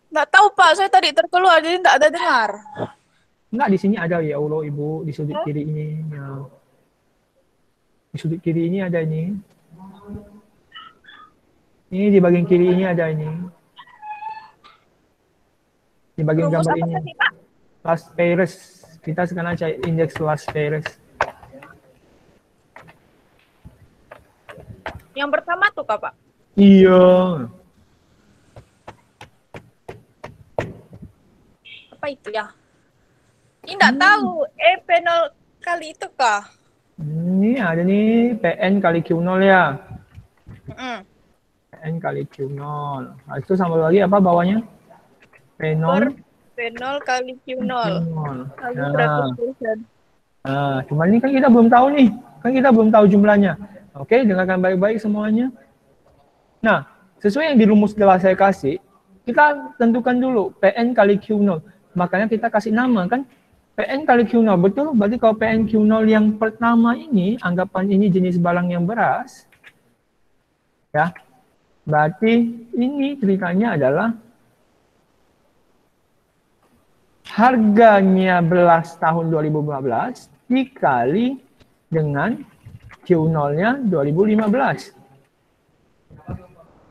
Speaker 11: Nggak tahu, Pak. Saya tadi terkeluar, jadi nggak ada dengar.
Speaker 1: Enggak, di sini ada ya Allah Ibu, di sudut kiri ini. Ya. Di sudut kiri ini ada ini. Ini di bagian kiri ini ada ini. Di bagian
Speaker 11: Rumus
Speaker 1: gambar
Speaker 11: apa
Speaker 1: ini.
Speaker 11: tadi, Pak?
Speaker 1: Las Perez. Kita sekarang cari indeks Las Perez.
Speaker 11: Yang pertama tuh, Kak, Pak.
Speaker 1: Iya.
Speaker 11: Apa itu ya? Ini nggak tahu. P0 kali itu, Kak.
Speaker 1: Ini ada nih PN kali Q0 ya.
Speaker 11: Mm.
Speaker 1: PN kali Q0. Nah, itu sama lagi apa bawahnya? P0.
Speaker 11: P0 kali Q0. Kali
Speaker 1: Nah.
Speaker 11: 100%.
Speaker 1: Nah, cuman ini kan kita belum tahu nih. Kan kita belum tahu jumlahnya. Oke, dengarkan baik-baik semuanya. Nah, sesuai yang di rumus telah saya kasih, kita tentukan dulu PN kali Q0. Makanya kita kasih nama kan. PN kali Q0, betul? Berarti kalau PN Q0 yang pertama ini, anggapan ini jenis barang yang beras. Ya, berarti ini ceritanya adalah harganya beras tahun 2015 dikali dengan Q0-nya 2015.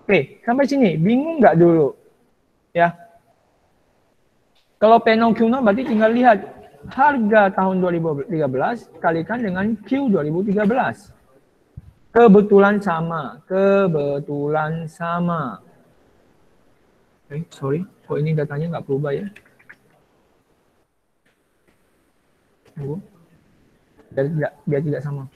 Speaker 1: Oke, sampai sini bingung nggak dulu? Ya. Kalau P0 Q0 berarti tinggal lihat harga tahun 2013 kalikan dengan Q 2013. Kebetulan sama, kebetulan sama. Sorry, kok ini datanya nggak berubah ya? Tunggu. Biar tidak sama.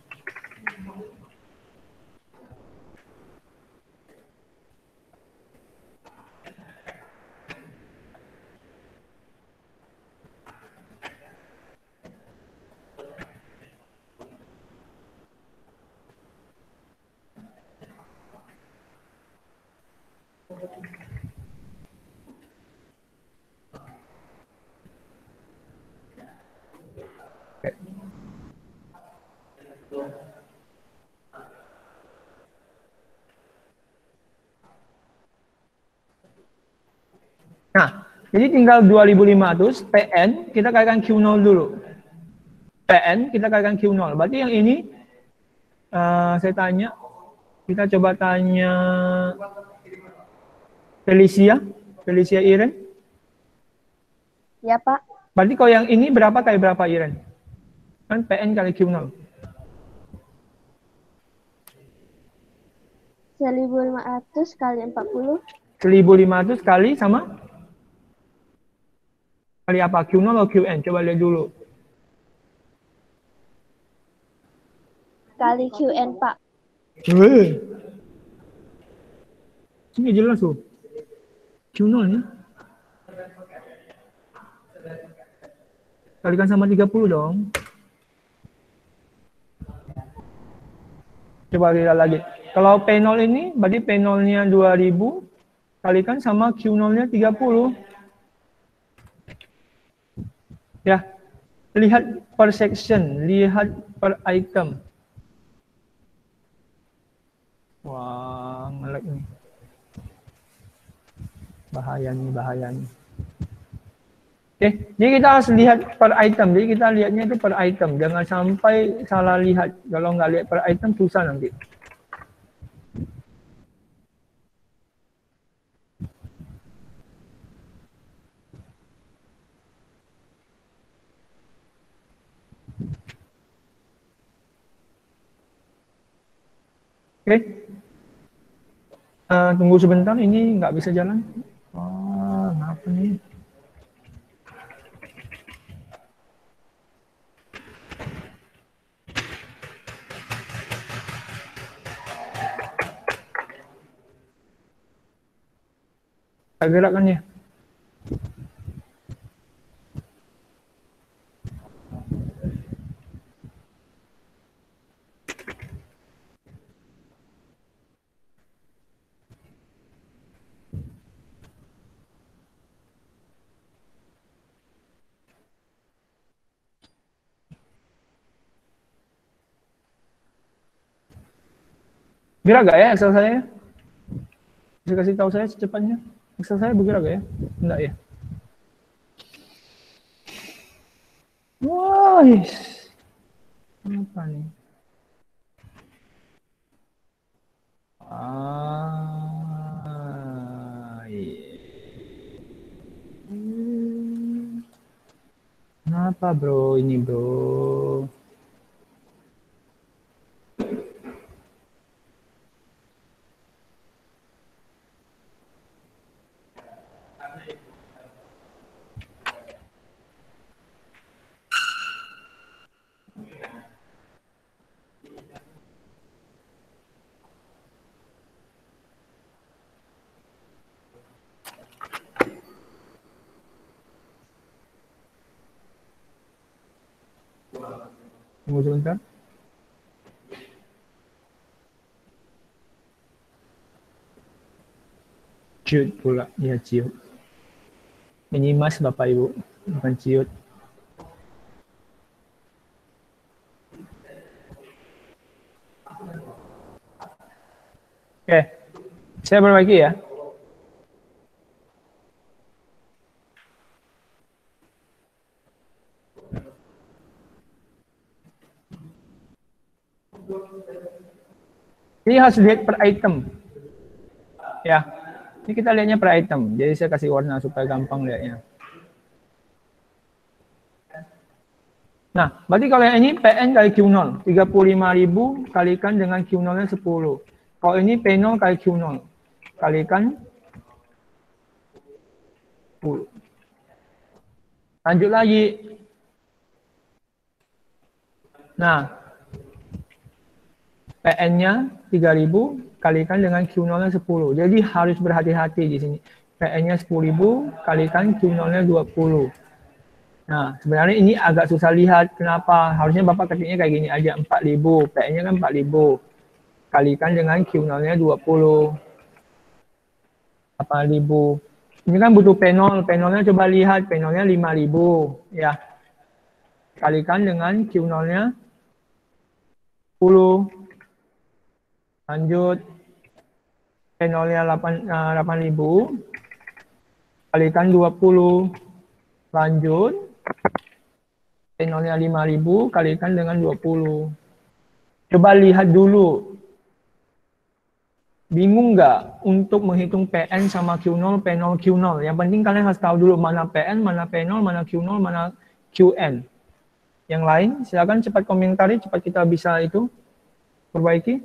Speaker 1: Nah, jadi tinggal 2500 PN kita kalikan Q0 dulu. PN kita kalikan Q0. Berarti yang ini saya tanya, kita coba tanya Felicia Iren.
Speaker 3: Ya, Pak.
Speaker 1: Berarti kalau yang ini berapa kali berapa Iren? Kan PN kali Q0.
Speaker 3: 1.500 kali 40.
Speaker 1: 1.500 kali sama? Kali apa? Q0 atau QN? Coba lihat dulu.
Speaker 3: Kali QN, Pak.
Speaker 1: Ini jelas tuh. Q0 ya. Kalikan sama 30 dong. Coba lihat lagi. Kalau P0 ini, berarti P0-nya 2000, kalikan sama Q0-nya 30. Ya, lihat per section, lihat per item. Wah, ngelag nih. Bahaya nih. Oke, jadi kita harus lihat per item. Jadi kita lihatnya itu per item. Jangan sampai salah lihat. Kalau nggak lihat per item, susah nanti. Oke. Tunggu sebentar, ini nggak bisa jalan. Oh, kenapa nih? Tak gerakkan ya. Gerak gak ya Excel saya? Bisa kasih tahu saya secepatnya. Excel saya bergerak gak ya? Enggak ya? Wah, apa nih? Kenapa bro ini bro? Tunggu sebentar. Ciut pula, ya ciut. Ini mas Bapak Ibu, bukan ciut. Oke, saya berbagi ya. Ini harus lihat per item. Ya, ini kita lihatnya per item. Jadi saya kasih warna supaya gampang lihatnya. Nah, berarti kalau yang ini PN kali Q0, 35.000 kalikan dengan Q0-nya 10. Kalau ini P0 kali Q0, kalikan 10. Lanjut lagi. Nah, PN-nya 3.000 kalikan dengan Q0-nya 10. Jadi harus berhati-hati di sini. PN-nya 10.000 kalikan Q0-nya 20. Nah, sebenarnya ini agak susah lihat. Kenapa? Harusnya Bapak ketiknya kayak gini aja. 4.000. PN-nya kan 4.000. Kalikan dengan Q0-nya 20. 8.000. Ini kan butuh P0. P0-nya coba lihat. P0-nya 5.000. Ya. Kalikan dengan Q0-nya 10. Lanjut. P0-nya 8.000. kalikan 20. Lanjut. P0-nya 5.000 kalikan dengan 20. Coba lihat dulu. Bingung nggak untuk menghitung PN sama Q0, P0, Q0? Yang penting kalian harus tahu dulu mana PN, mana P0, mana Q0, mana QN. Yang lain, silakan cepat komentari, cepat kita bisa itu perbaiki.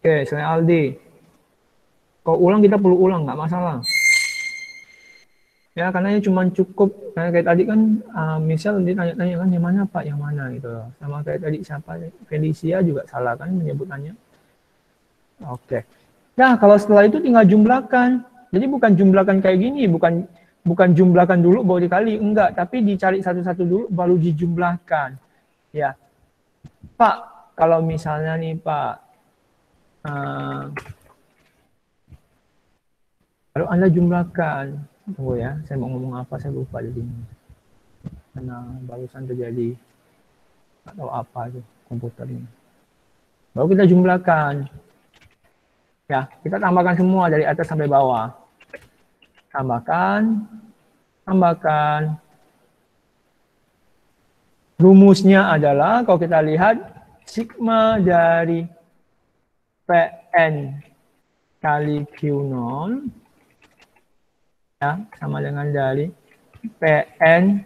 Speaker 1: Oke, selain Aldi. Kalau ulang kita perlu ulang, nggak masalah. Ya, karena ini cuma cukup, karena kayak tadi kan, misal ditanya-tanya kan yang mana Pak, yang mana gitu. Sama kayak tadi siapa, Felicia juga salah kan menyebutannya. Oke. Nah, kalau setelah itu tinggal jumlahkan. Jadi bukan jumlahkan kayak gini, bukan jumlahkan dulu baru dikali, enggak. Tapi dicari satu-satu dulu baru dijumlahkan. Ya. Pak, kalau misalnya nih Pak, kalau Anda jumlahkan, tunggu ya, saya mau ngomong apa, saya lupa jadi. Karena barusan terjadi, nggak tahu apa itu komputernya. Baru kita jumlahkan. Ya, kita tambahkan semua dari atas sampai bawah. Tambahkan. Rumusnya adalah, kalau kita lihat, sigma dari PN kali Q0, ya, sama dengan dari PN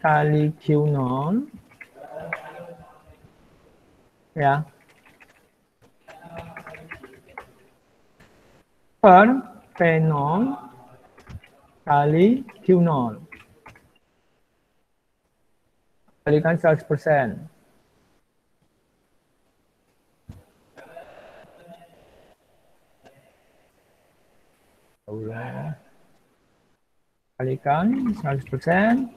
Speaker 1: kali Q0, ya, per P0 kali Q0. Kalikan 100%. Kalikan 100%.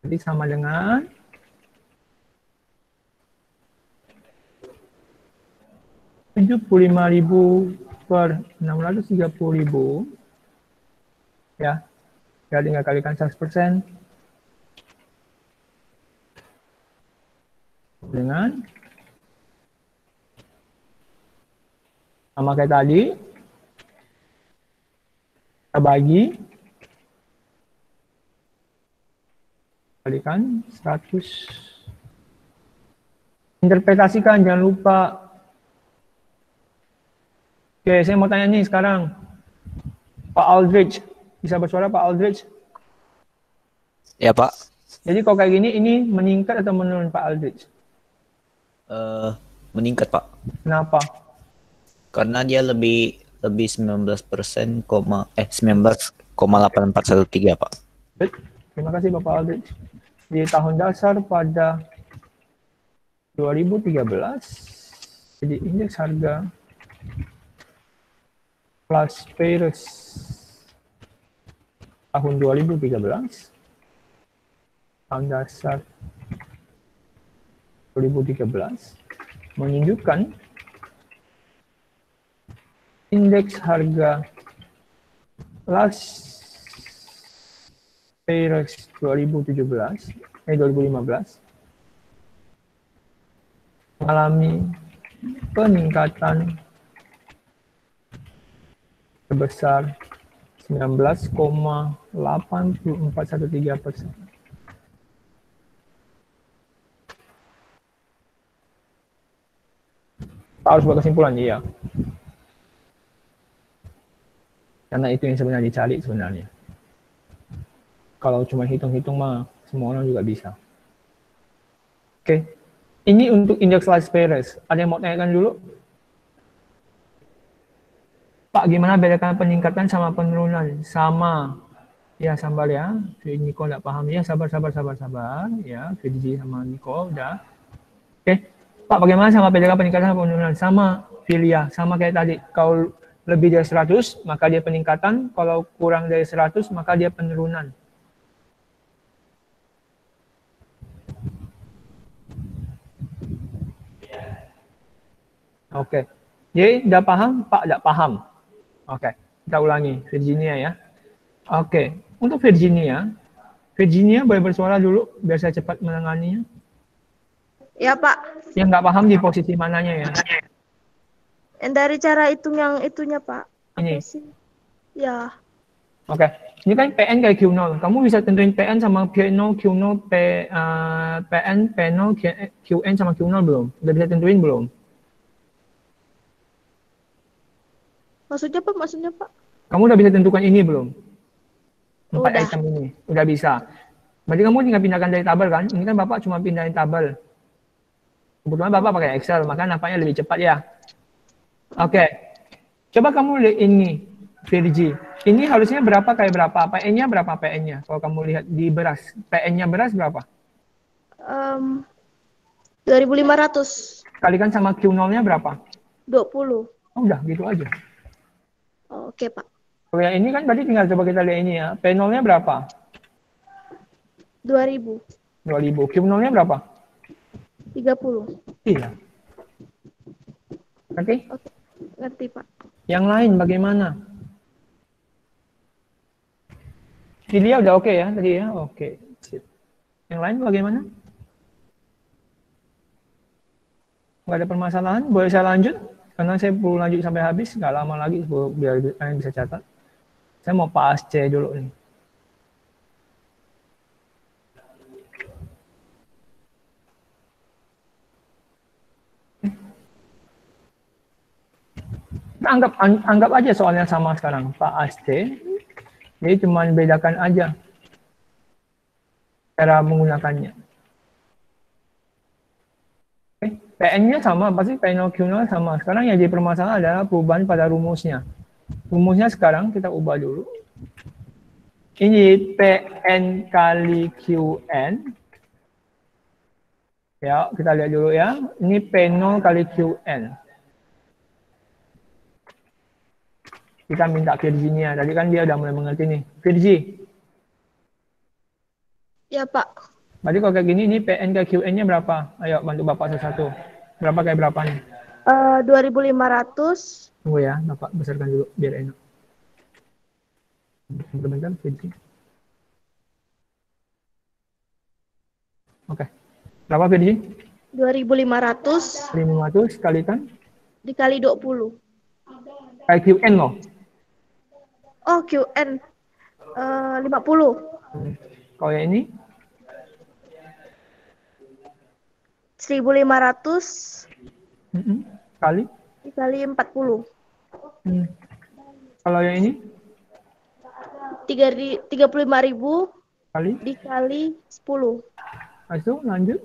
Speaker 1: Jadi sama dengan 75.000 per 630.000. Ya. Ya, tinggal kalikan 100%. Dengan sama kayak tadi. Kita bagi. Kalikan 100. Interpretasikan, jangan lupa. Oke, saya mau tanya nih sekarang. Pak Aldrich. Bisa bersuara Pak Aldrich?
Speaker 12: Ya Pak.
Speaker 1: Jadi kalau kayak gini, ini meningkat atau menurun Pak Aldrich?
Speaker 12: Meningkat Pak.
Speaker 1: Kenapa?
Speaker 12: Karena dia lebih 19%, 19,8413 Pak.
Speaker 1: Baik. Terima kasih Bapak Aldrich. Di tahun dasar pada 2013, jadi indeks harga plus Paris tahun 2013, tahun dasar 2013 menunjukkan indeks harga Las Paris 2015 mengalami peningkatan sebesar 19,8413%. Harus buat kesimpulan, iya. Karena itu yang sebenarnya dicari sebenarnya. Kalau cuma hitung-hitung mah semua orang juga bisa. Oke. Ini untuk indeks Las Paris. Ada yang mau tanyakan dulu? Pak, gimana bedakan peningkatan sama penurunan? Sama. Ya, sabar ya. Niko nggak paham ya. Sabar. Ya, Fiji sama Niko udah. Oke. Pak, bagaimana sama bedakan peningkatan sama penurunan? Sama, Filia. Sama kayak tadi. Kalau lebih dari 100, maka dia peningkatan. Kalau kurang dari 100, maka dia penurunan. Oke. Jadi, udah paham? Pak, tidak paham. Oke. Kita ulangi. Virginia ya. Oke. Untuk Virginia boleh bersuara dulu, biar saya cepat menanganinya.
Speaker 3: Ya Pak.
Speaker 1: Yang nggak paham di posisi mananya ya?
Speaker 3: Yang dari cara hitung yang itunya Pak.
Speaker 1: Ini.
Speaker 3: Ya.
Speaker 1: Oke. Ini kan PN kali Q0. Kamu bisa tentuin PN sama P0, Q0, PN, P0, QN sama Q0 belum? Udah bisa tentuin belum?
Speaker 3: Maksudnya Pak? Maksudnya Pak?
Speaker 1: Kamu udah bisa tentukan ini belum? 4
Speaker 3: Udah.
Speaker 1: item ini. Udah bisa. Berarti kamu tinggal pindahkan dari tabel kan? Ini kan Bapak cuma pindahin tabel. Kebetulan Bapak pakai Excel, maka nampaknya lebih cepat ya. Oke. Coba kamu lihat ini, Virgi. Ini harusnya berapa kali berapa? PN-nya berapa PN-nya? Kalau kamu lihat di beras. PN-nya beras berapa?
Speaker 3: 2.500.
Speaker 1: Kalikan sama Q0-nya berapa?
Speaker 3: 20.
Speaker 1: Oh, udah, gitu aja.
Speaker 3: Oke, Pak.
Speaker 1: Kalau yang ini kan tadi tinggal coba kita lihat ini ya. P0-nya berapa?
Speaker 3: 2.000.
Speaker 1: 2000. Q0-nya berapa?
Speaker 3: 30.
Speaker 1: Iya. Oke?
Speaker 3: Oke. Ngerti, Pak.
Speaker 1: Yang lain bagaimana? Filia udah oke ya tadi ya? Oke. Sip. Yang lain bagaimana? Nggak ada permasalahan? Boleh saya lanjut? Karena saya perlu lanjut sampai habis, nggak lama lagi biar kalian bisa catat. Saya mau pas C dulu nih. Anggap aja soalnya sama sekarang, Pak AST. Jadi cuma bedakan aja cara menggunakannya. PN-nya sama, pasti PN Q0 sama. Sekarang yang jadi permasalahan adalah perubahan pada rumusnya. Rumusnya sekarang kita ubah dulu. Ini PN kali QN. Ya, kita lihat dulu ya. Ini P0 kali QN. Kita minta Virginia. Tadi kan dia udah mulai mengerti nih. Virgi.
Speaker 3: Ya, Pak.
Speaker 1: Berarti kalau kayak gini, ini PN ke QN-nya berapa? Ayo, bantu Bapak satu-satu. Berapa kayak berapa nih?
Speaker 3: 2.500.
Speaker 1: Tunggu ya, Bapak besarkan dulu, biar enak. Bentar-bentar, Virgi. Oke. Berapa, Virgi?
Speaker 3: 2.500.
Speaker 1: 500 kalikan?
Speaker 3: Dikali 20.
Speaker 1: Kayak QN loh.
Speaker 3: Oh, QN. 50.
Speaker 1: Kalau yang ini?
Speaker 3: 1.500
Speaker 1: Kali?
Speaker 3: dikali 40.
Speaker 1: Kalau yang ini?
Speaker 3: 35.000
Speaker 1: Kali?
Speaker 3: dikali 10.
Speaker 1: Itu lanjut?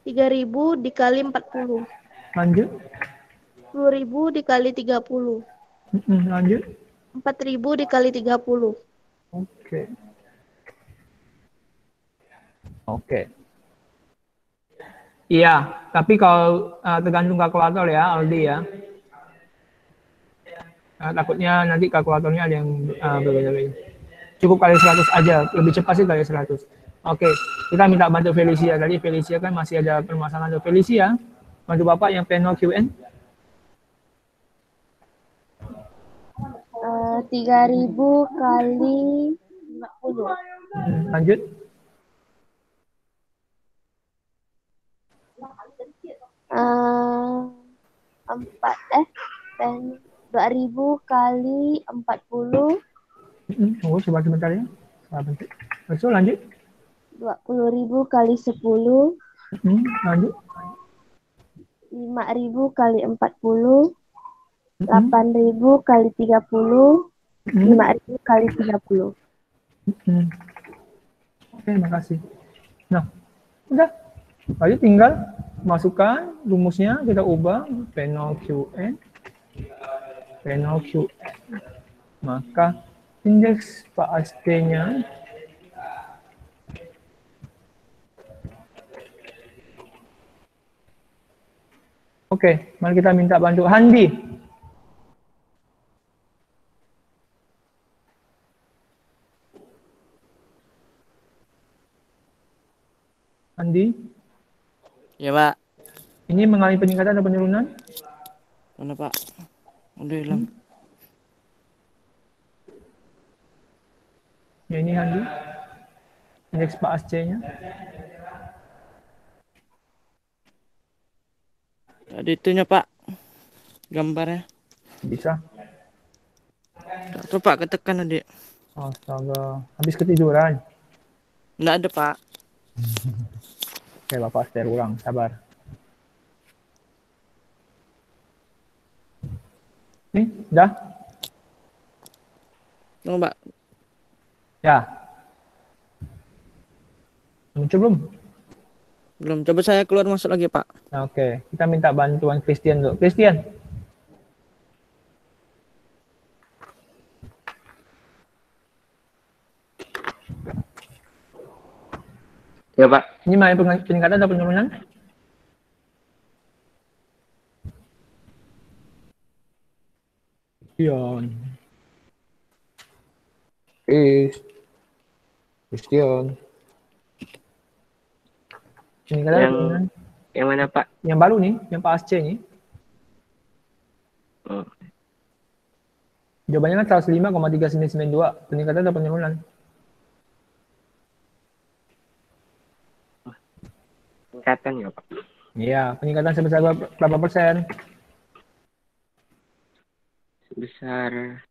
Speaker 3: 3.000 dikali 40.
Speaker 1: Lanjut?
Speaker 3: 10.000 dikali 30.
Speaker 1: Lanjut?
Speaker 3: 4.000 dikali 30.
Speaker 1: Oke. Oke. Iya, tapi kalau tergantung kalkulator ya, Aldi ya. Takutnya nanti kalkulatornya ada yang berbeda-beda. Cukup kali 100 aja, lebih cepat sih kali 100. Oke, kita minta bantu Felicia. Tadi Felicia kan masih ada permasalahan. Felicia, bantu Bapak yang P0 QN.
Speaker 13: 3.000 kali 50.
Speaker 1: Lanjut.
Speaker 13: Dan 2.000 kali 40.
Speaker 1: Tunggu sebentar ya. Betul, lanjut.
Speaker 13: 20.000 kali 10.
Speaker 1: Lanjut.
Speaker 13: 5.000 kali 40. 8.000 kali 30. 5.000 kali 30.
Speaker 1: Oke, makasih. Nah, udah. Lalu tinggal masukkan rumusnya, kita ubah P0 QN. P0 QN. Maka indeks PAST-nya oke, mari kita minta bantu Handi. Handi?
Speaker 14: Ya, Pak.
Speaker 1: Ini mengalami peningkatan atau penurunan?
Speaker 14: Mana, Pak? Udah hilang.
Speaker 1: Ya, ini Handi. Indeks PAST-nya.
Speaker 14: Tadi itunya, Pak. Gambarnya.
Speaker 1: Bisa.
Speaker 14: Tak tahu Pak, ketekan adik.
Speaker 1: Astaga, habis ketiduran.
Speaker 14: Nggak ada Pak.
Speaker 1: Oke, Bapak setir ulang, sabar. Nih, dah?
Speaker 14: Tunggu Pak.
Speaker 1: Ya. Muncul belum?
Speaker 14: Belum. Coba saya keluar masuk lagi Pak.
Speaker 1: Oke, kita minta bantuan Christian dulu. Christian.
Speaker 10: Ya Pak.
Speaker 1: Ini mana peningkatan atau penurunan? Christian. Christian. Peningkatan atau penurunan?
Speaker 10: Yang mana Pak?
Speaker 1: Yang baru nih, yang Pak Asce nih.
Speaker 10: Oh.
Speaker 1: Jawabannya kan 105,3992. Peningkatan atau penurunan?
Speaker 10: Peningkatan ya Pak.
Speaker 1: Iya, peningkatan sebesar berapa persen?
Speaker 10: Sebesar.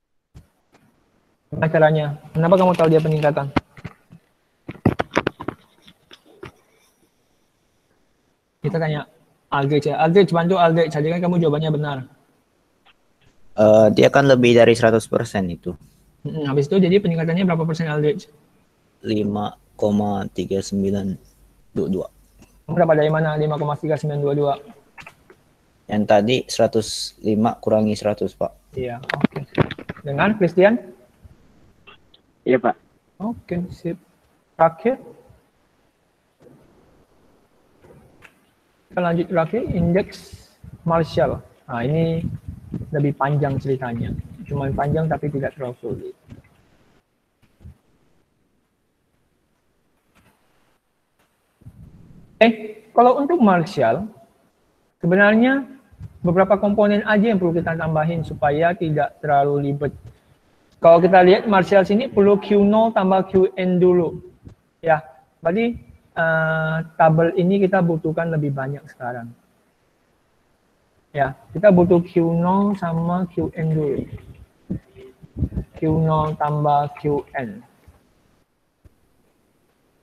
Speaker 1: Gimana caranya? Kenapa kamu tahu dia peningkatan? Kita tanya Aldrich ya. Aldrich, bantu Aldrich. Jadikan kamu jawabannya benar.
Speaker 12: Dia kan lebih dari 100% itu.
Speaker 1: Habis itu jadi peningkatannya berapa persen Aldrich?
Speaker 12: 5,3922.
Speaker 1: Kamu dapat dari mana 5,3922?
Speaker 12: Yang tadi 105 kurangi 100, Pak.
Speaker 1: Iya, oke. Dengan Christian?
Speaker 10: Iya, Pak.
Speaker 1: Oke, sip. Terakhir. Kita lanjut terakhir, indeks Marshall. Nah, ini lebih panjang ceritanya. Cuma panjang tapi tidak terlalu sulit. Kalau untuk Marshall, sebenarnya beberapa komponen aja yang perlu kita tambahin supaya tidak terlalu ribet. Kalau kita lihat Marshall sini perlu Q0 tambah Qn dulu. Ya, berarti tabel ini kita butuhkan lebih banyak sekarang. Ya, kita butuh Q0 sama Qn dulu. Q0 tambah Qn.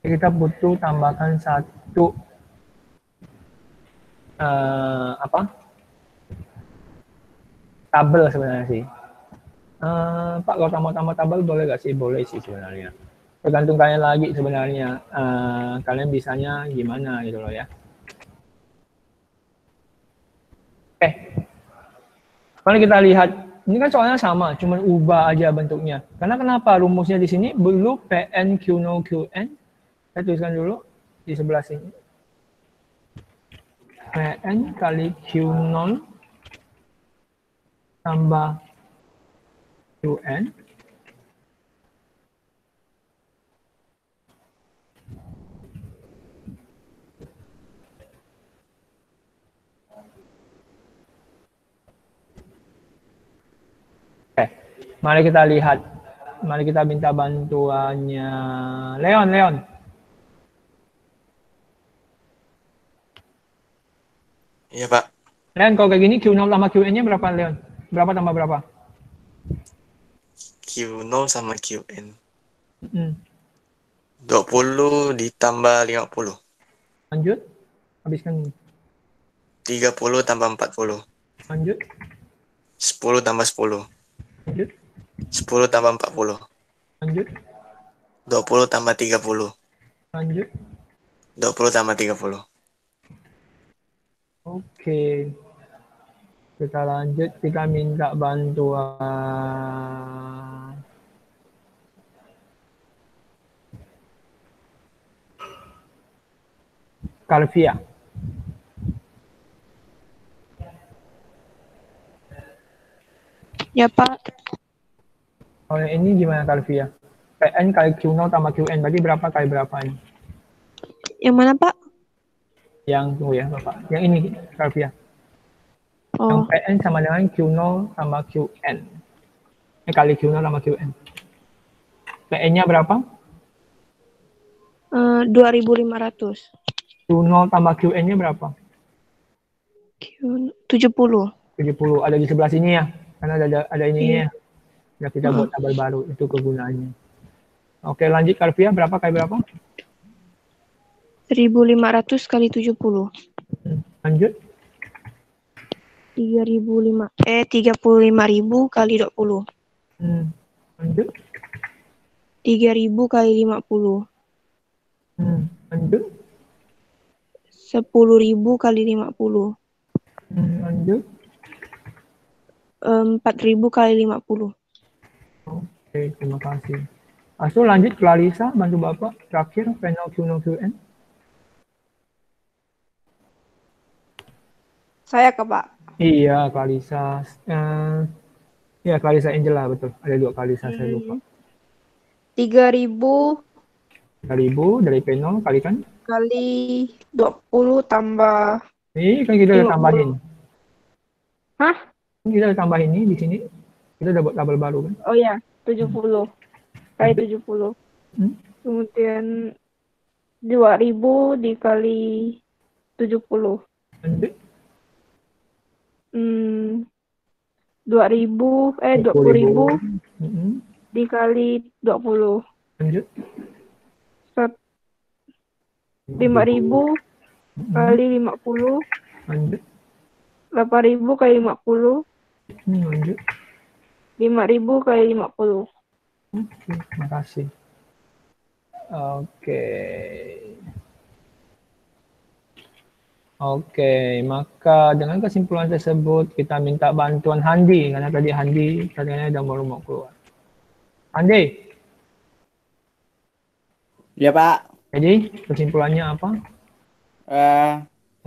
Speaker 1: Kita butuh tambahkan satu tabel sebenarnya sih. Pak, kalau tambah-tambah tabel boleh gak sih? Boleh sih sebenarnya. Tergantung kalian lagi sebenarnya. Kalian bisanya gimana gitu loh ya. Kalau kita lihat, ini kan soalnya sama, cuma ubah aja bentuknya. Karena kenapa? Rumusnya di sini dulu PN Q0 Qn. Saya tuliskan dulu di sebelah sini. PN kali Q0 tambah Qn mari kita lihat. Mari kita minta bantuannya Leon.
Speaker 15: Iya, Pak.
Speaker 1: Leon, kalau kayak gini Q0 tambah Qn-nya berapa, Leon? Berapa tambah berapa?
Speaker 15: Q0 sama Qn. 20 ditambah 50.
Speaker 1: Lanjut. Habiskan.
Speaker 15: 30 tambah 40.
Speaker 1: Lanjut.
Speaker 15: 10 tambah 10.
Speaker 1: Lanjut.
Speaker 15: 10 tambah 40.
Speaker 1: Lanjut.
Speaker 15: 20 tambah 30.
Speaker 1: Lanjut.
Speaker 15: 20 tambah 30.
Speaker 1: Oke. Kita lanjut, kita minta bantuan Calvia.
Speaker 3: Ya, Pak.
Speaker 1: Oh, ini gimana Calvia? PN kali Q0 tambah Qn, berarti berapa kali berapa ini?
Speaker 3: Yang mana, Pak?
Speaker 1: Yang tunggu ya, Bapak. Yang ini Calvia.
Speaker 3: Oh.
Speaker 1: Yang PN sama dengan Q0 tambah Qn. Kali Q0 tambah Qn. PN-nya berapa?
Speaker 3: 2.500.
Speaker 1: Q0 tambah Qn-nya berapa?
Speaker 3: 70.
Speaker 1: 70. Ada di sebelah sini ya? Karena ada ininya ya. Ya kita buat tabel baru, itu kegunaannya. Oke, lanjut Karvia, berapa kali berapa?
Speaker 3: 1.500 kali 70.
Speaker 1: Lanjut.
Speaker 3: 35.000 kali 20.
Speaker 1: Lanjut.
Speaker 3: 3.000 kali 50.
Speaker 1: Lanjut.
Speaker 3: 10.000 kali 50.
Speaker 1: Lanjut.
Speaker 3: 4.000 kali 50.
Speaker 1: Oke, terima kasih. Asu lanjut Clarissa, bantu Bapak. Terakhir, panel Q0 QN.
Speaker 3: Saya ke Pak.
Speaker 1: Iya, Clarissa. Iya, Clarissa Angela, betul. Ada 2 Clarissa, saya lupa.
Speaker 3: 3.000
Speaker 1: 3.000 dari P0 kalikan.
Speaker 3: kali 20 tambah.
Speaker 1: Ini kan kita udah
Speaker 3: 50.
Speaker 1: tambahin.
Speaker 3: Hah?
Speaker 1: Kita udah tambahin nih di sini. Kita udah buat tabel baru kan.
Speaker 3: Oh ya, 70 kali 70. Kemudian 2.000 dikali 70.
Speaker 1: Lanjut.
Speaker 3: 20.000 dikali 20.
Speaker 1: Lanjut.
Speaker 3: 5.000 kali 50.
Speaker 1: Lanjut.
Speaker 3: 8.000 kali 50.
Speaker 1: Lanjut.
Speaker 3: 5.000 kali 50.
Speaker 1: Oke, terima kasih. Oke, maka dengan kesimpulan tersebut kita minta bantuan Handi karena tadi Handi katanya udah mau keluar. Handi.
Speaker 14: Ya Pak.
Speaker 1: Jadi kesimpulannya apa?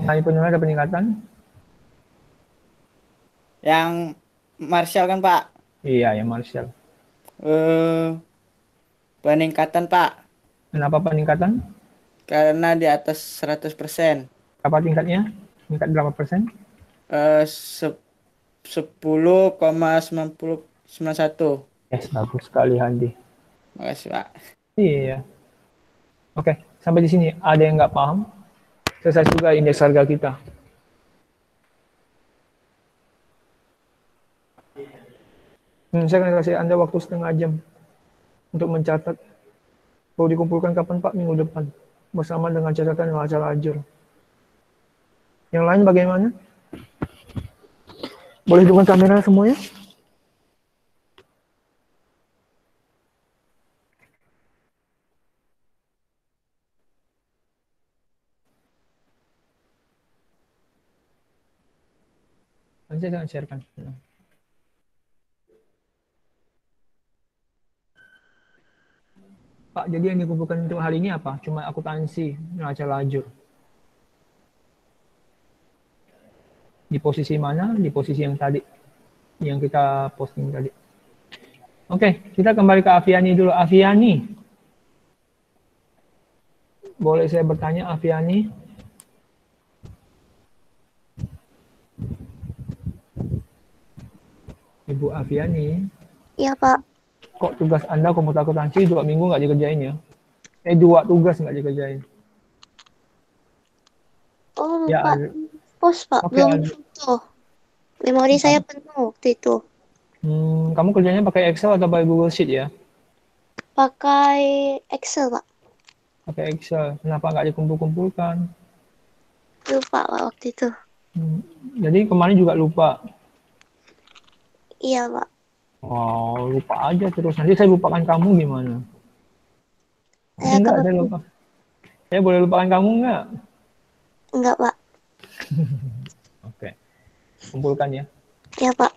Speaker 1: Mengenai penurunan ada peningkatan?
Speaker 14: Yang Martial kan Pak?
Speaker 1: Iya, yang Martial.
Speaker 14: Peningkatan Pak.
Speaker 1: Kenapa peningkatan?
Speaker 14: Karena di atas 100%.
Speaker 1: Apa tingkatnya? Tingkat berapa persen?
Speaker 14: 10,91.
Speaker 1: Yes, bagus sekali Handi.
Speaker 14: Makasih Pak.
Speaker 1: Iya. Oke, sampai di sini ada yang nggak paham? Selesai juga indeks harga kita. Saya akan kasih Anda waktu setengah jam untuk mencatat. Perlu dikumpulkan kapan Pak? Minggu depan. Bersama dengan catatan acara ajur. Yang lain bagaimana? Boleh hidupkan kamera semuanya? Nanti saya akan sharekan. Pak, jadi yang dikumpulkan untuk hari ini apa? Cuma akuntansi, neraca lajur. Di posisi mana? Di posisi yang tadi, yang kita posting tadi. Oke, kita kembali ke Aviani dulu. Aviani, boleh saya bertanya Aviani? Ibu Aviani.
Speaker 13: Iya Pak.
Speaker 1: Kok tugas Anda komputer akuntansi 2 minggu nggak dikerjain ya? 2 tugas nggak dikerjain.
Speaker 13: Oh
Speaker 1: Ya,
Speaker 13: Pak, pos Pak,
Speaker 1: Oke,
Speaker 13: belum foto. Memori saya penuh waktu itu.
Speaker 1: Kamu kerjanya pakai Excel atau pakai Google Sheet ya?
Speaker 13: Pakai Excel Pak.
Speaker 1: Pakai Excel. Kenapa nggak dikumpul-kumpulkan?
Speaker 13: Lupa Pak waktu itu.
Speaker 1: Jadi kemarin juga lupa.
Speaker 13: Iya Pak.
Speaker 1: Oh, lupa aja terus. Nanti saya lupakan kamu gimana? Enggak, saya lupa. Saya boleh lupakan kamu nggak?
Speaker 13: Enggak Pak.
Speaker 1: Oke. Kumpulkan ya.
Speaker 13: Iya Pak.